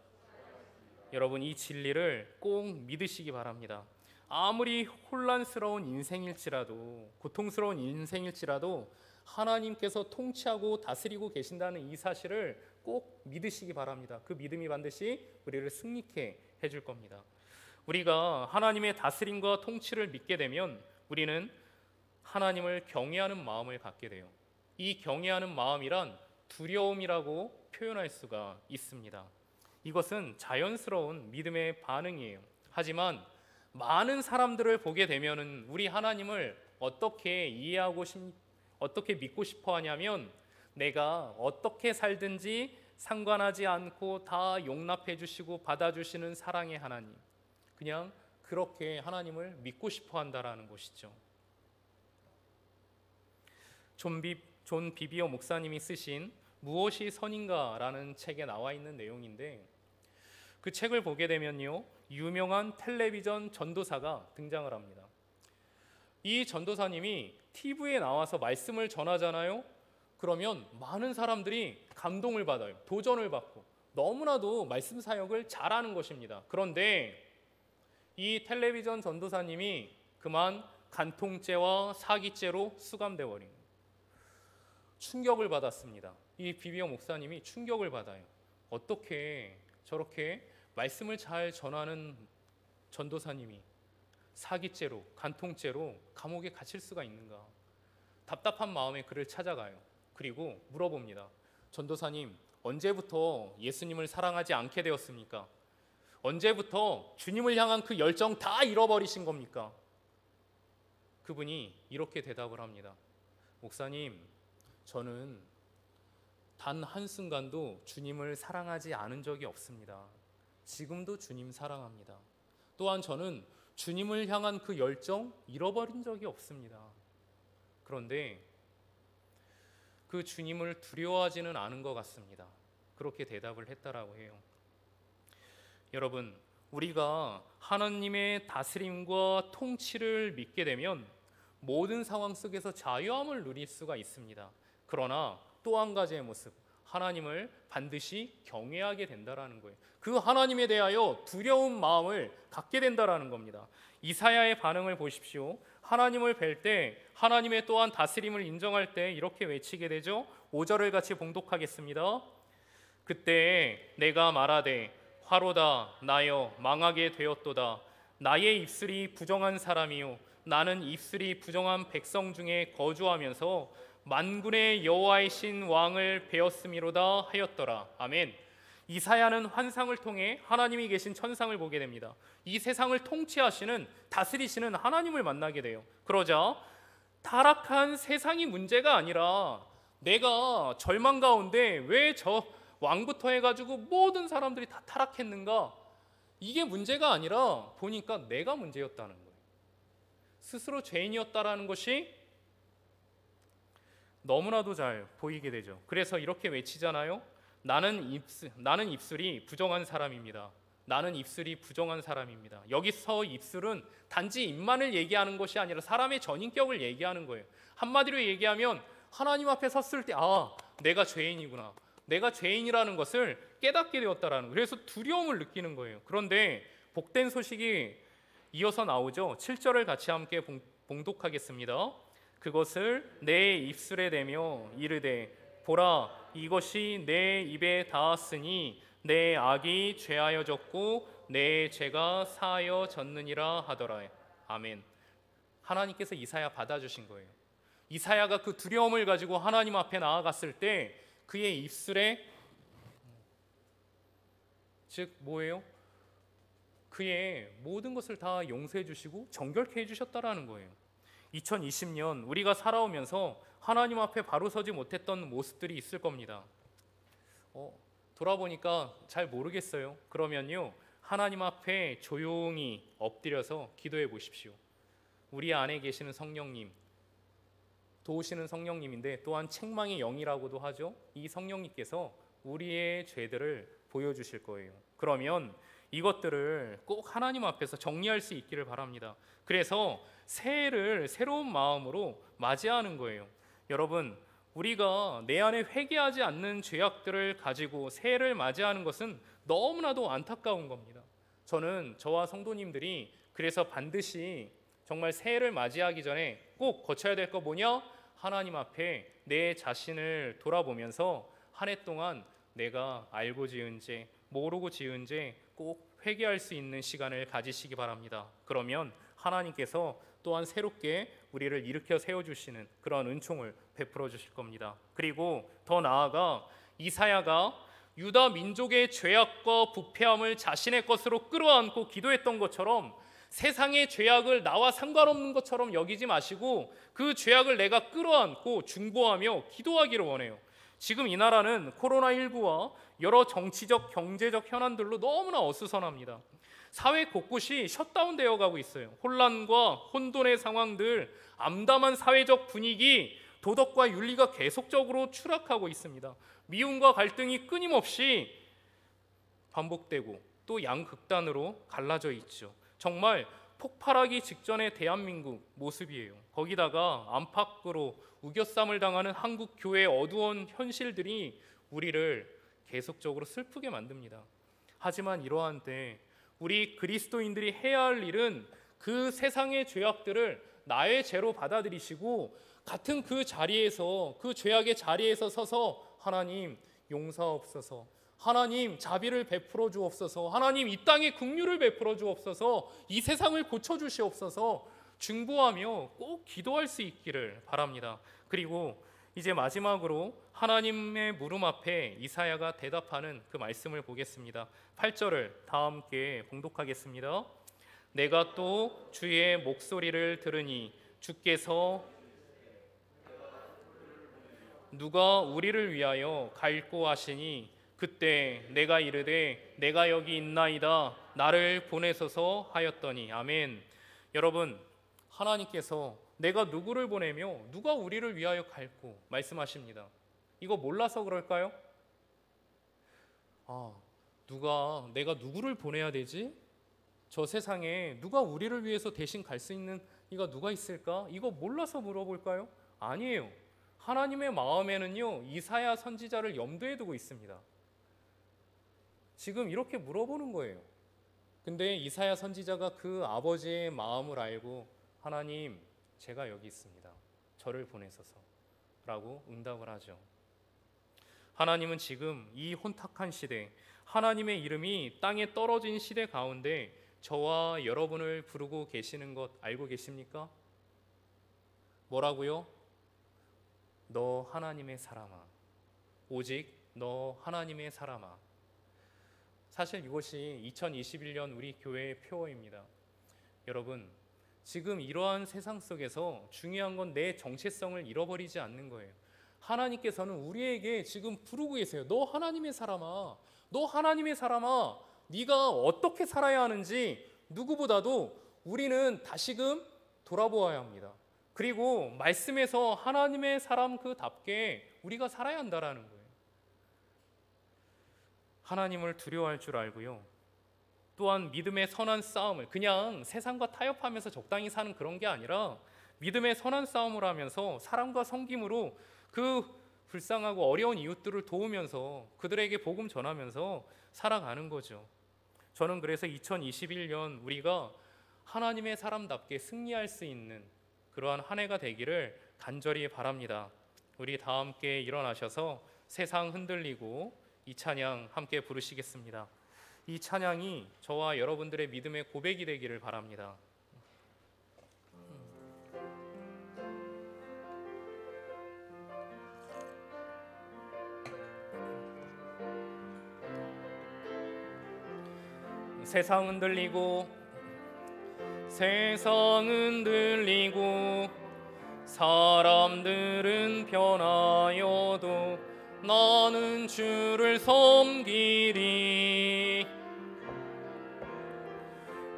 여러분, 이 진리를 꼭 믿으시기 바랍니다. 아무리 혼란스러운 인생일지라도, 고통스러운 인생일지라도 하나님께서 통치하고 다스리고 계신다는 이 사실을 꼭 믿으시기 바랍니다. 그 믿음이 반드시 우리를 승리케 해줄 겁니다. 우리가 하나님의 다스림과 통치를 믿게 되면 우리는 하나님을 경외하는 마음을 갖게 돼요. 이 경외하는 마음이란 두려움이라고 표현할 수가 있습니다. 이것은 자연스러운 믿음의 반응이에요. 하지만 많은 사람들을 보게 되면은 우리 하나님을 어떻게 어떻게 믿고 싶어 하냐면, 내가 어떻게 살든지 상관하지 않고 다 용납해 주시고 받아주시는 사랑의 하나님, 그냥 그렇게 하나님을 믿고 싶어 한다라는 것이죠. 존 비비어 목사님이 쓰신 무엇이 선인가라는 책에 나와 있는 내용인데, 그 책을 보게 되면요, 유명한 텔레비전 전도사가 등장을 합니다. 이 전도사님이 TV에 나와서 말씀을 전하잖아요. 그러면 많은 사람들이 감동을 받아요. 도전을 받고 너무나도 말씀 사역을 잘하는 것입니다. 그런데 이 텔레비전 전도사님이 그만 간통죄와 사기죄로 수감돼 버린 거예요. 충격을 받았습니다. 이 비비어 목사님이 충격을 받아요. 어떻게 저렇게 말씀을 잘 전하는 전도사님이 사기죄로, 간통죄로 감옥에 갇힐 수가 있는가? 답답한 마음에 그를 찾아가요. 그리고 물어봅니다. 전도사님, 언제부터 예수님을 사랑하지 않게 되었습니까? 언제부터 주님을 향한 그 열정 다 잃어버리신 겁니까? 그분이 이렇게 대답을 합니다. 목사님, 저는 단 한순간도 주님을 사랑하지 않은 적이 없습니다. 지금도 주님 사랑합니다. 또한 저는 주님을 향한 그 열정 잃어버린 적이 없습니다. 그런데 그 주님을 두려워하지는 않은 것 같습니다. 그렇게 대답을 했다라고 해요. 여러분, 우리가 하나님의 다스림과 통치를 믿게 되면 모든 상황 속에서 자유함을 누릴 수가 있습니다. 그러나 또 한 가지의 모습, 하나님을 반드시 경외하게 된다라는 거예요. 그 하나님에 대하여 두려운 마음을 갖게 된다라는 겁니다. 이사야의 반응을 보십시오. 하나님을 뵐 때, 하나님의 또한 다스림을 인정할 때 이렇게 외치게 되죠. 5절을 같이 봉독하겠습니다. 그때 내가 말하되 화로다 나여 망하게 되었도다. 나의 입술이 부정한 사람이요 나는 입술이 부정한 백성 중에 거주하면서 만군의 여호와이신 왕을 배웠음이로다 하였더라. 아멘. 이사야는 환상을 통해 하나님이 계신 천상을 보게 됩니다. 이 세상을 통치하시는, 다스리시는 하나님을 만나게 돼요. 그러자 타락한 세상이 문제가 아니라 내가 절망 가운데 왜 저 왕부터 해가지고 모든 사람들이 다 타락했는가, 이게 문제가 아니라 보니까 내가 문제였다는 거예요. 스스로 죄인이었다라는 것이 너무나도 잘 보이게 되죠. 그래서 이렇게 외치잖아요. 나는 입술이 부정한 사람입니다. 나는 입술이 부정한 사람입니다. 여기서 입술은 단지 입만을 얘기하는 것이 아니라 사람의 전인격을 얘기하는 거예요. 한마디로 얘기하면 하나님 앞에 섰을 때 내가 죄인이구나, 내가 죄인이라는 것을 깨닫게 되었다라는 거예요. 그래서 두려움을 느끼는 거예요. 그런데 복된 소식이 이어서 나오죠. 7절을 같이 함께 봉독하겠습니다. 그것을 내 입술에 대며 이르되 보라 이것이 내 입에 닿았으니 내 악이 죄하여졌고 내 죄가 사하여졌느니라 하더라. 아멘. 하나님께서 이사야 받아주신 거예요. 이사야가 그 두려움을 가지고 하나님 앞에 나아갔을 때 그의 입술에, 즉 뭐예요? 그의 모든 것을 다 용서해 주시고 정결케 해주셨다라는 거예요. 2020년 우리가 살아오면서 하나님 앞에 바로 서지 못했던 모습들이 있을 겁니다. 돌아보니까 잘 모르겠어요. 그러면요, 하나님 앞에 조용히 엎드려서 기도해 보십시오. 우리 안에 계시는 성령님, 도우시는 성령님인데 또한 책망의 영이라고도 하죠. 이 성령님께서 우리의 죄들을 보여주실 거예요. 그러면 이것들을 꼭 하나님 앞에서 정리할 수 있기를 바랍니다. 그래서 새해를 새로운 마음으로 맞이하는 거예요. 여러분, 우리가 내 안에 회개하지 않는 죄악들을 가지고 새해를 맞이하는 것은 너무나도 안타까운 겁니다. 저는 저와 성도님들이 그래서 반드시 정말 새해를 맞이하기 전에 꼭 거쳐야 될 거 뭐냐? 하나님 앞에 내 자신을 돌아보면서 한 해 동안 내가 알고 지은 죄, 모르고 지은 죄 꼭 회개할 수 있는 시간을 가지시기 바랍니다. 그러면 하나님께서 또한 새롭게 우리를 일으켜 세워주시는 그런 은총을 베풀어 주실 겁니다. 그리고 더 나아가 이사야가 유다 민족의 죄악과 부패함을 자신의 것으로 끌어안고 기도했던 것처럼 세상의 죄악을 나와 상관없는 것처럼 여기지 마시고 그 죄악을 내가 끌어안고 중보하며 기도하기를 원해요. 지금 이 나라는 코로나19와 여러 정치적, 경제적 현안들로 너무나 어수선합니다. 사회 곳곳이 셧다운되어 가고 있어요. 혼란과 혼돈의 상황들, 암담한 사회적 분위기, 도덕과 윤리가 계속적으로 추락하고 있습니다. 미움과 갈등이 끊임없이 반복되고 또 양극단으로 갈라져 있죠. 정말 폭발하기 직전의 대한민국 모습이에요. 거기다가 안팎으로 우겨쌈을 당하는 한국 교회의 어두운 현실들이 우리를 계속적으로 슬프게 만듭니다. 하지만 이러한 때 우리 그리스도인들이 해야 할 일은 그 세상의 죄악들을 나의 죄로 받아들이시고 같은 그 자리에서, 그 죄악의 자리에서 서서 하나님 용서하옵소서, 하나님 자비를 베풀어 주옵소서, 하나님 이 땅에 긍휼을 베풀어 주옵소서, 이 세상을 고쳐 주시옵소서 중보하며 꼭 기도할 수 있기를 바랍니다. 그리고 이제 마지막으로 하나님의 물음 앞에 이사야가 대답하는 그 말씀을 보겠습니다. 8절을 다 함께 봉독하겠습니다. 내가 또 주의 목소리를 들으니 주께서 누가 우리를 위하여 갈고 하시니 그때 내가 이르되 내가 여기 있나이다 나를 보내소서 하였더니. 아멘. 여러분, 하나님께서 내가 누구를 보내며 누가 우리를 위하여 갈고 말씀하십니다. 이거 몰라서 그럴까요? 내가 누구를 보내야 되지? 저 세상에 누가 우리를 위해서 대신 갈 수 있는 이가 누가 있을까? 이거 몰라서 물어볼까요? 아니에요. 하나님의 마음에는요, 이사야 선지자를 염두에 두고 있습니다. 지금 이렇게 물어보는 거예요. 근데 이사야 선지자가 그 아버지의 마음을 알고 하나님, 제가 여기 있습니다. 저를 보내소서 라고 응답을 하죠. 하나님은 지금 이 혼탁한 시대, 하나님의 이름이 땅에 떨어진 시대 가운데 저와 여러분을 부르고 계시는 것 알고 계십니까? 뭐라고요? 너 하나님의 사람아, 오직 너 하나님의 사람아. 사실 이것이 2021년 우리 교회의 표어입니다. 여러분, 지금 이러한 세상 속에서 중요한 건 내 정체성을 잃어버리지 않는 거예요. 하나님께서는 우리에게 지금 부르고 계세요. 너 하나님의 사람아, 너 하나님의 사람아, 네가 어떻게 살아야 하는지 누구보다도 우리는 다시금 돌아보아야 합니다. 그리고 말씀에서 하나님의 사람 그답게 우리가 살아야 한다라는 거예요. 하나님을 두려워할 줄 알고요. 또한 믿음의 선한 싸움을, 그냥 세상과 타협하면서 적당히 사는 그런 게 아니라 믿음의 선한 싸움을 하면서 사랑과 섬김으로 그 불쌍하고 어려운 이웃들을 도우면서 그들에게 복음 전하면서 살아가는 거죠. 저는 그래서 2021년 우리가 하나님의 사람답게 승리할 수 있는 그러한 한 해가 되기를 간절히 바랍니다. 우리 다 함께 일어나셔서 세상 흔들리고 이 찬양 함께 부르시겠습니다. 이 찬양이 저와 여러분들의 믿음의 고백이 되기를 바랍니다. 세상 흔들리고 사람들은 변하여도 나는 주를 섬기리.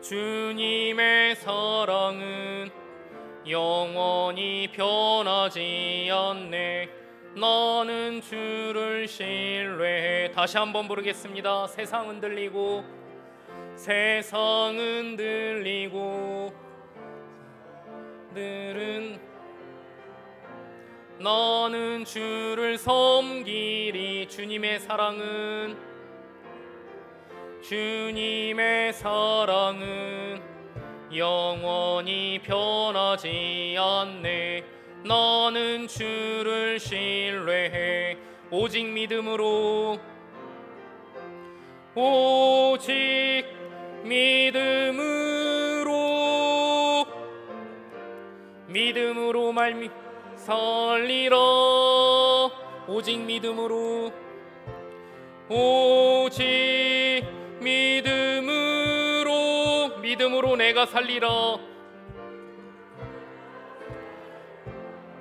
주님의 사랑은 영원히 변하지 않네. 나는 주를 신뢰해. 다시 한번 부르겠습니다. 세상 흔들리고 나는 주를 섬기리. 주님의 사랑은 영원히 변하지 않네. 나는 주를 신뢰해. 오직 믿음으로 살리라. 오직 믿음으로 내가 살리라.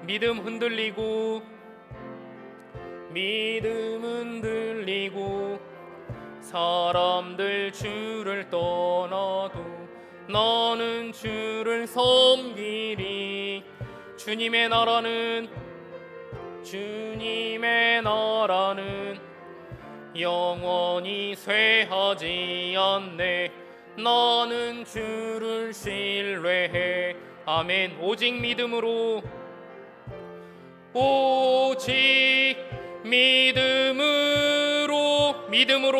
믿음 흔들리고 사람들 주를 떠나도 나는 주를 섬기리. 주님의 나라는 영원히 쇠하지 않네. 나는 주를 신뢰해. 아멘. 오직 믿음으로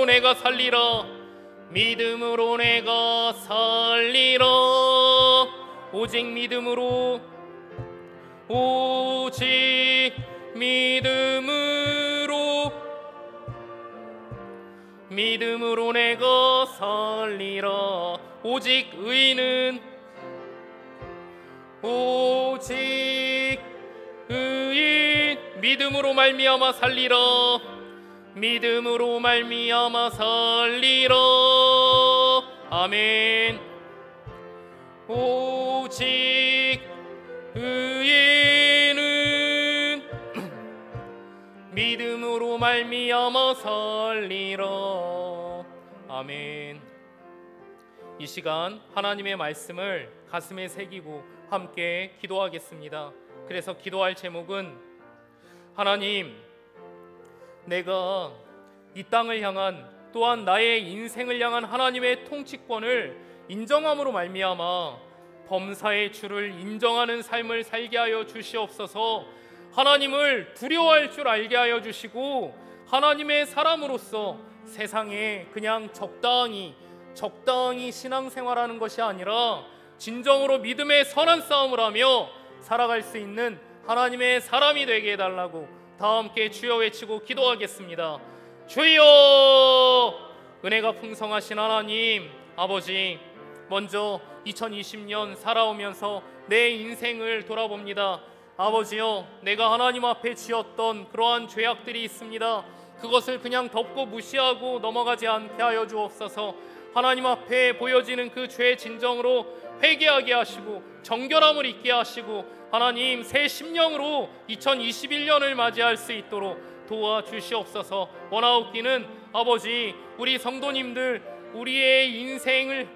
내가 살리라. 오직 믿음으로 내가 살리라. 오직 의인 믿음으로 말미암아 살리라. 아멘. 오직 의인은 믿음으로 말미암아 살리라. 아멘. 이 시간 하나님의 말씀을 가슴에 새기고 함께 기도하겠습니다. 그래서 기도할 제목은 하나님, 내가 이 땅을 향한 또한 나의 인생을 향한 하나님의 통치권을 인정함으로 말미암아 범사의 주를 인정하는 삶을 살게 하여 주시옵소서. 하나님을 두려워할 줄 알게 하여 주시고 하나님의 사람으로서 세상에 그냥 적당히 신앙생활하는 것이 아니라 진정으로 믿음의 선한 싸움을 하며 살아갈 수 있는 하나님의 사람이 되게 해달라고 다 함께 주여 외치고 기도하겠습니다. 주여! 은혜가 풍성하신 하나님 아버지, 먼저 2020년 살아오면서 내 인생을 돌아봅니다. 아버지여, 내가 하나님 앞에 지었던 그러한 죄악들이 있습니다. 그것을 그냥 덮고 무시하고 넘어가지 않게 하여 주옵소서. 하나님 앞에 보여지는 그 죄의 진정으로 회개하게 하시고 정결함을 잊게 하시고 하나님 새 심령으로 2021년을 맞이할 수 있도록 도와주시옵소서. 원하옵기는 아버지, 우리 성도님들 우리의 인생을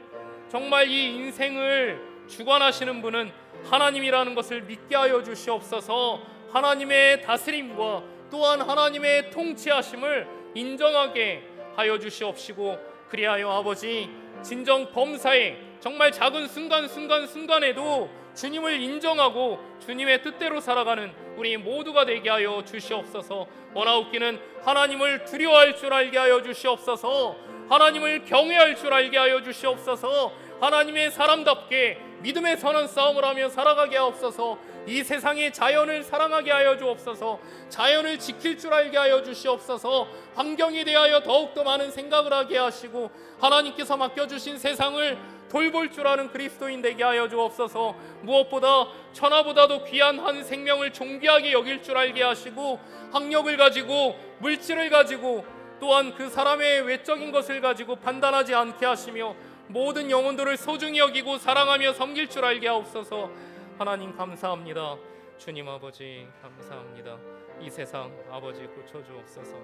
정말 이 인생을 주관하시는 분은 하나님이라는 것을 믿게 하여 주시옵소서. 하나님의 다스림과 또한 하나님의 통치하심을 인정하게 하여 주시옵시고 그리하여 아버지, 진정 범사에 정말 작은 순간에도 주님을 인정하고 주님의 뜻대로 살아가는 우리 모두가 되게 하여 주시옵소서. 원하옵기는 하나님을 두려워할 줄 알게 하여 주시옵소서. 하나님을 경외할 줄 알게 하여 주시옵소서. 하나님의 사람답게 믿음의 선한 싸움을 하며 살아가게 하옵소서. 이 세상의 자연을 사랑하게 하여 주옵소서. 자연을 지킬 줄 알게 하여 주시옵소서. 환경에 대하여 더욱더 많은 생각을 하게 하시고 하나님께서 맡겨주신 세상을 돌볼 줄 아는 그리스도인 되게 하여 주옵소서. 무엇보다 천하보다도 귀한 한 생명을 존귀하게 여길 줄 알게 하시고 학력을 가지고 물질을 가지고 또한 그 사람의 외적인 것을 가지고 판단하지 않게 하시며 모든 영혼들을 소중히 여기고 사랑하며 섬길 줄 알게 하옵소서. 하나님 감사합니다. 주님 아버지 감사합니다. 이 세상 아버지 고쳐주옵소서.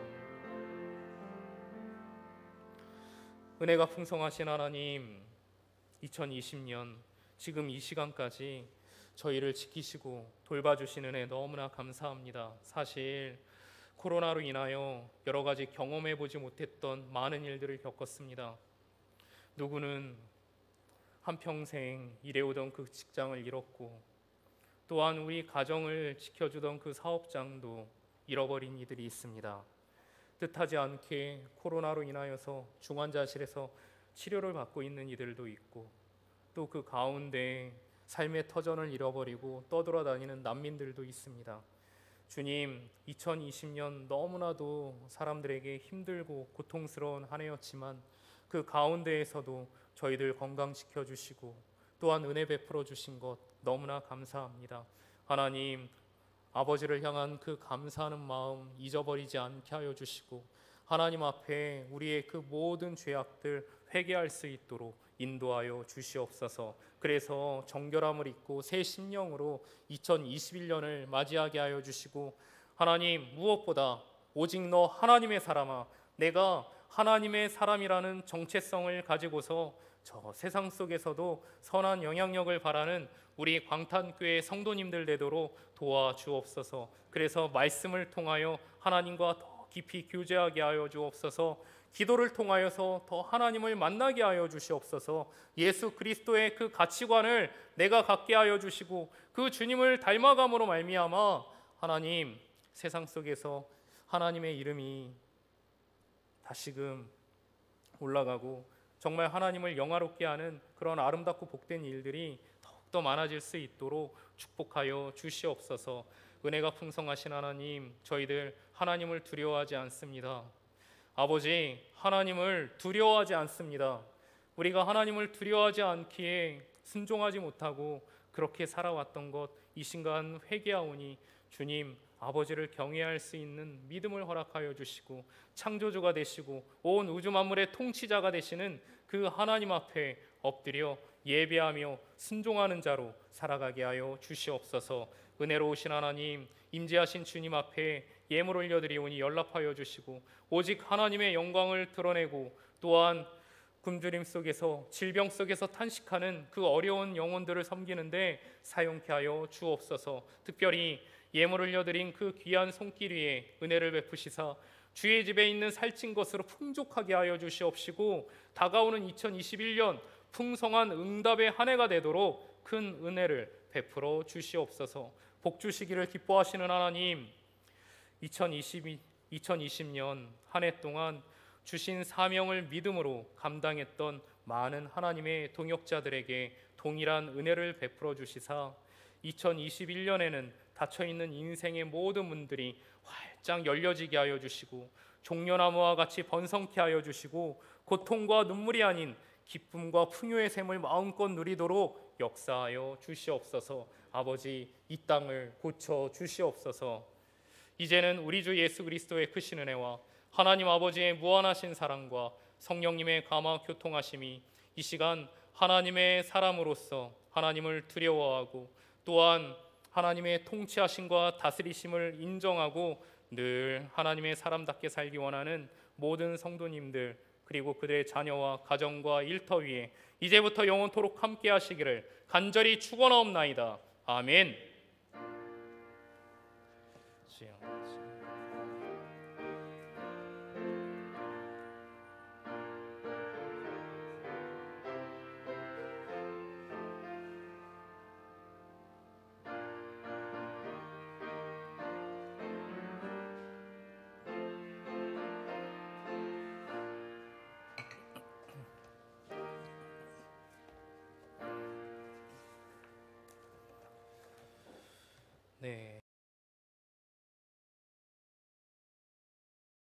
은혜가 풍성하신 하나님, 2020년 지금 이 시간까지 저희를 지키시고 돌봐주신 은혜 너무나 감사합니다. 사실 코로나로 인하여 여러 가지 경험해보지 못했던 많은 일들을 겪었습니다. 누구는 한평생 일해오던 그 직장을 잃었고 또한 우리 가정을 지켜주던 그 사업장도 잃어버린 이들이 있습니다. 뜻하지 않게 코로나로 인하여서 중환자실에서 치료를 받고 있는 이들도 있고 또 그 가운데 삶의 터전을 잃어버리고 떠돌아다니는 난민들도 있습니다. 주님, 2020년 너무나도 사람들에게 힘들고 고통스러운 한 해였지만 그 가운데에서도 저희들 건강시켜 주시고 또한 은혜 베풀어 주신 것 너무나 감사합니다. 하나님, 아버지를 향한 그 감사하는 마음 잊어버리지 않게 하여 주시고 하나님 앞에 우리의 그 모든 죄악들 회개할 수 있도록 인도하여 주시옵소서. 그래서 정결함을 입고 새 심령으로 2021년을 맞이하게 하여 주시고 하나님, 무엇보다 오직 너 하나님의 사람아, 내가 하나님의 사람이라는 정체성을 가지고서 저 세상 속에서도 선한 영향력을 바라는 우리 광탄교회 성도님들 되도록 도와주옵소서. 그래서 말씀을 통하여 하나님과 더 깊이 교제하게 하여 주옵소서. 기도를 통하여서 더 하나님을 만나게 하여 주시옵소서. 예수 그리스도의 그 가치관을 내가 갖게 하여 주시고 그 주님을 닮아감으로 말미암아 하나님, 세상 속에서 하나님의 이름이 다시금 올라가고 정말 하나님을 영화롭게 하는 그런 아름답고 복된 일들이 더욱더 많아질 수 있도록 축복하여 주시옵소서. 은혜가 풍성하신 하나님, 저희들 하나님을 두려워하지 않습니다. 아버지, 하나님을 두려워하지 않습니다. 우리가 하나님을 두려워하지 않기에 순종하지 못하고 그렇게 살아왔던 것 이 순간 회개하오니 주님, 아버지를 경외할 수 있는 믿음을 허락하여 주시고 창조주가 되시고 온 우주 만물의 통치자가 되시는 그 하나님 앞에 엎드려 예배하며 순종하는 자로 살아가게 하여 주시옵소서. 은혜로우신 하나님, 임재하신 주님 앞에 예물 올려드리오니 연락하여 주시고 오직 하나님의 영광을 드러내고 또한 굶주림 속에서 질병 속에서 탄식하는 그 어려운 영혼들을 섬기는데 사용케 하여 주옵소서. 특별히 예물 올려드린 그 귀한 손길 위에 은혜를 베푸시사 주의 집에 있는 살찐 것으로 풍족하게 하여 주시옵시고 다가오는 2021년 풍성한 응답의 한 해가 되도록 큰 은혜를 베풀어 주시옵소서. 복 주시기를 기뻐하시는 하나님, 2020년 한 해 동안 주신 사명을 믿음으로 감당했던 많은 하나님의 동역자들에게 동일한 은혜를 베풀어 주시사 2021년에는 닫혀있는 인생의 모든 문들이 활짝 열려지게 하여 주시고 종려나무와 같이 번성케 하여 주시고 고통과 눈물이 아닌 기쁨과 풍요의 샘을 마음껏 누리도록 역사하여 주시옵소서. 아버지, 이 땅을 고쳐 주시옵소서. 이제는 우리 주 예수 그리스도의 크신 은혜와 하나님 아버지의 무한하신 사랑과 성령님의 감화 교통하심이 이 시간 하나님의 사람으로서 하나님을 두려워하고 또한 하나님의 통치하심과 다스리심을 인정하고 늘 하나님의 사람답게 살기 원하는 모든 성도님들 그리고 그들의 자녀와 가정과 일터 위에 이제부터 영원토록 함께 하시기를 간절히 축원하옵나이다. 아멘. 네,